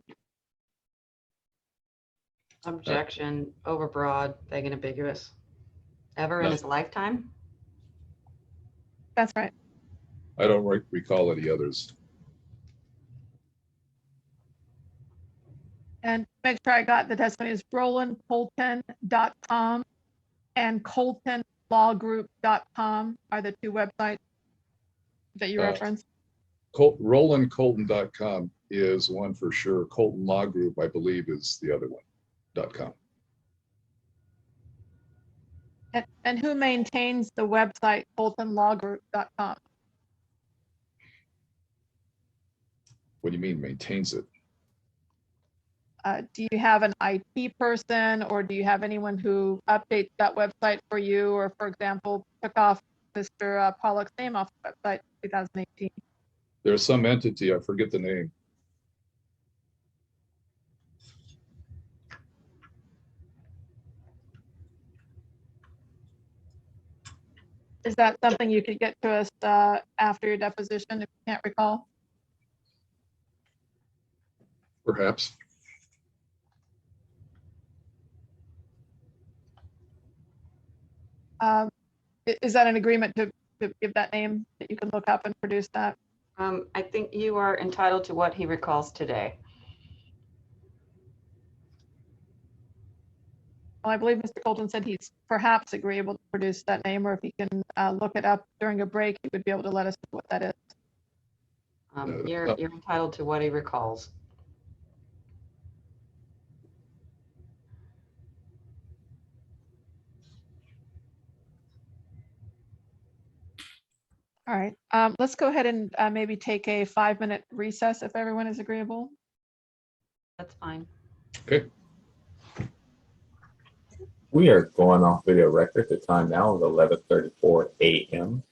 Speaker 4: Objection, overbroad, vague and ambiguous. Ever in
Speaker 5: No.
Speaker 4: his lifetime?
Speaker 3: That's right.
Speaker 5: I don't recall any others.
Speaker 3: And to make sure I got the testimony is rolandcolton.com and coltonlawgroup.com are the two websites that you referenced.
Speaker 5: rolandcolton.com is one for sure. Colton Law Group, I believe, is the other one, .com.
Speaker 3: And who maintains the website coltonlawgroup.com?
Speaker 5: What do you mean maintains it?
Speaker 3: Do you have an IT person or do you have anyone who updates that website for you or, for example, took off Mr. Pollock's name off the website in 2018?
Speaker 5: There's some entity, I forget the name.
Speaker 3: Is that something you could get to us after your deposition if you can't recall?
Speaker 5: Perhaps.
Speaker 3: Is that an agreement to give that name that you can look up and produce that?
Speaker 4: I think you are entitled to what he recalls today.
Speaker 3: Well, I believe Mr. Colton said he's perhaps agreeable to produce that name, or if he can look it up during a break, he would be able to let us know what that is.
Speaker 4: You're entitled to what he recalls.
Speaker 3: All right, let's go ahead and maybe take a 5-minute recess if everyone is agreeable.
Speaker 4: That's fine.
Speaker 5: Okay.
Speaker 1: We are going off video record. The time now is 11:34 a.m.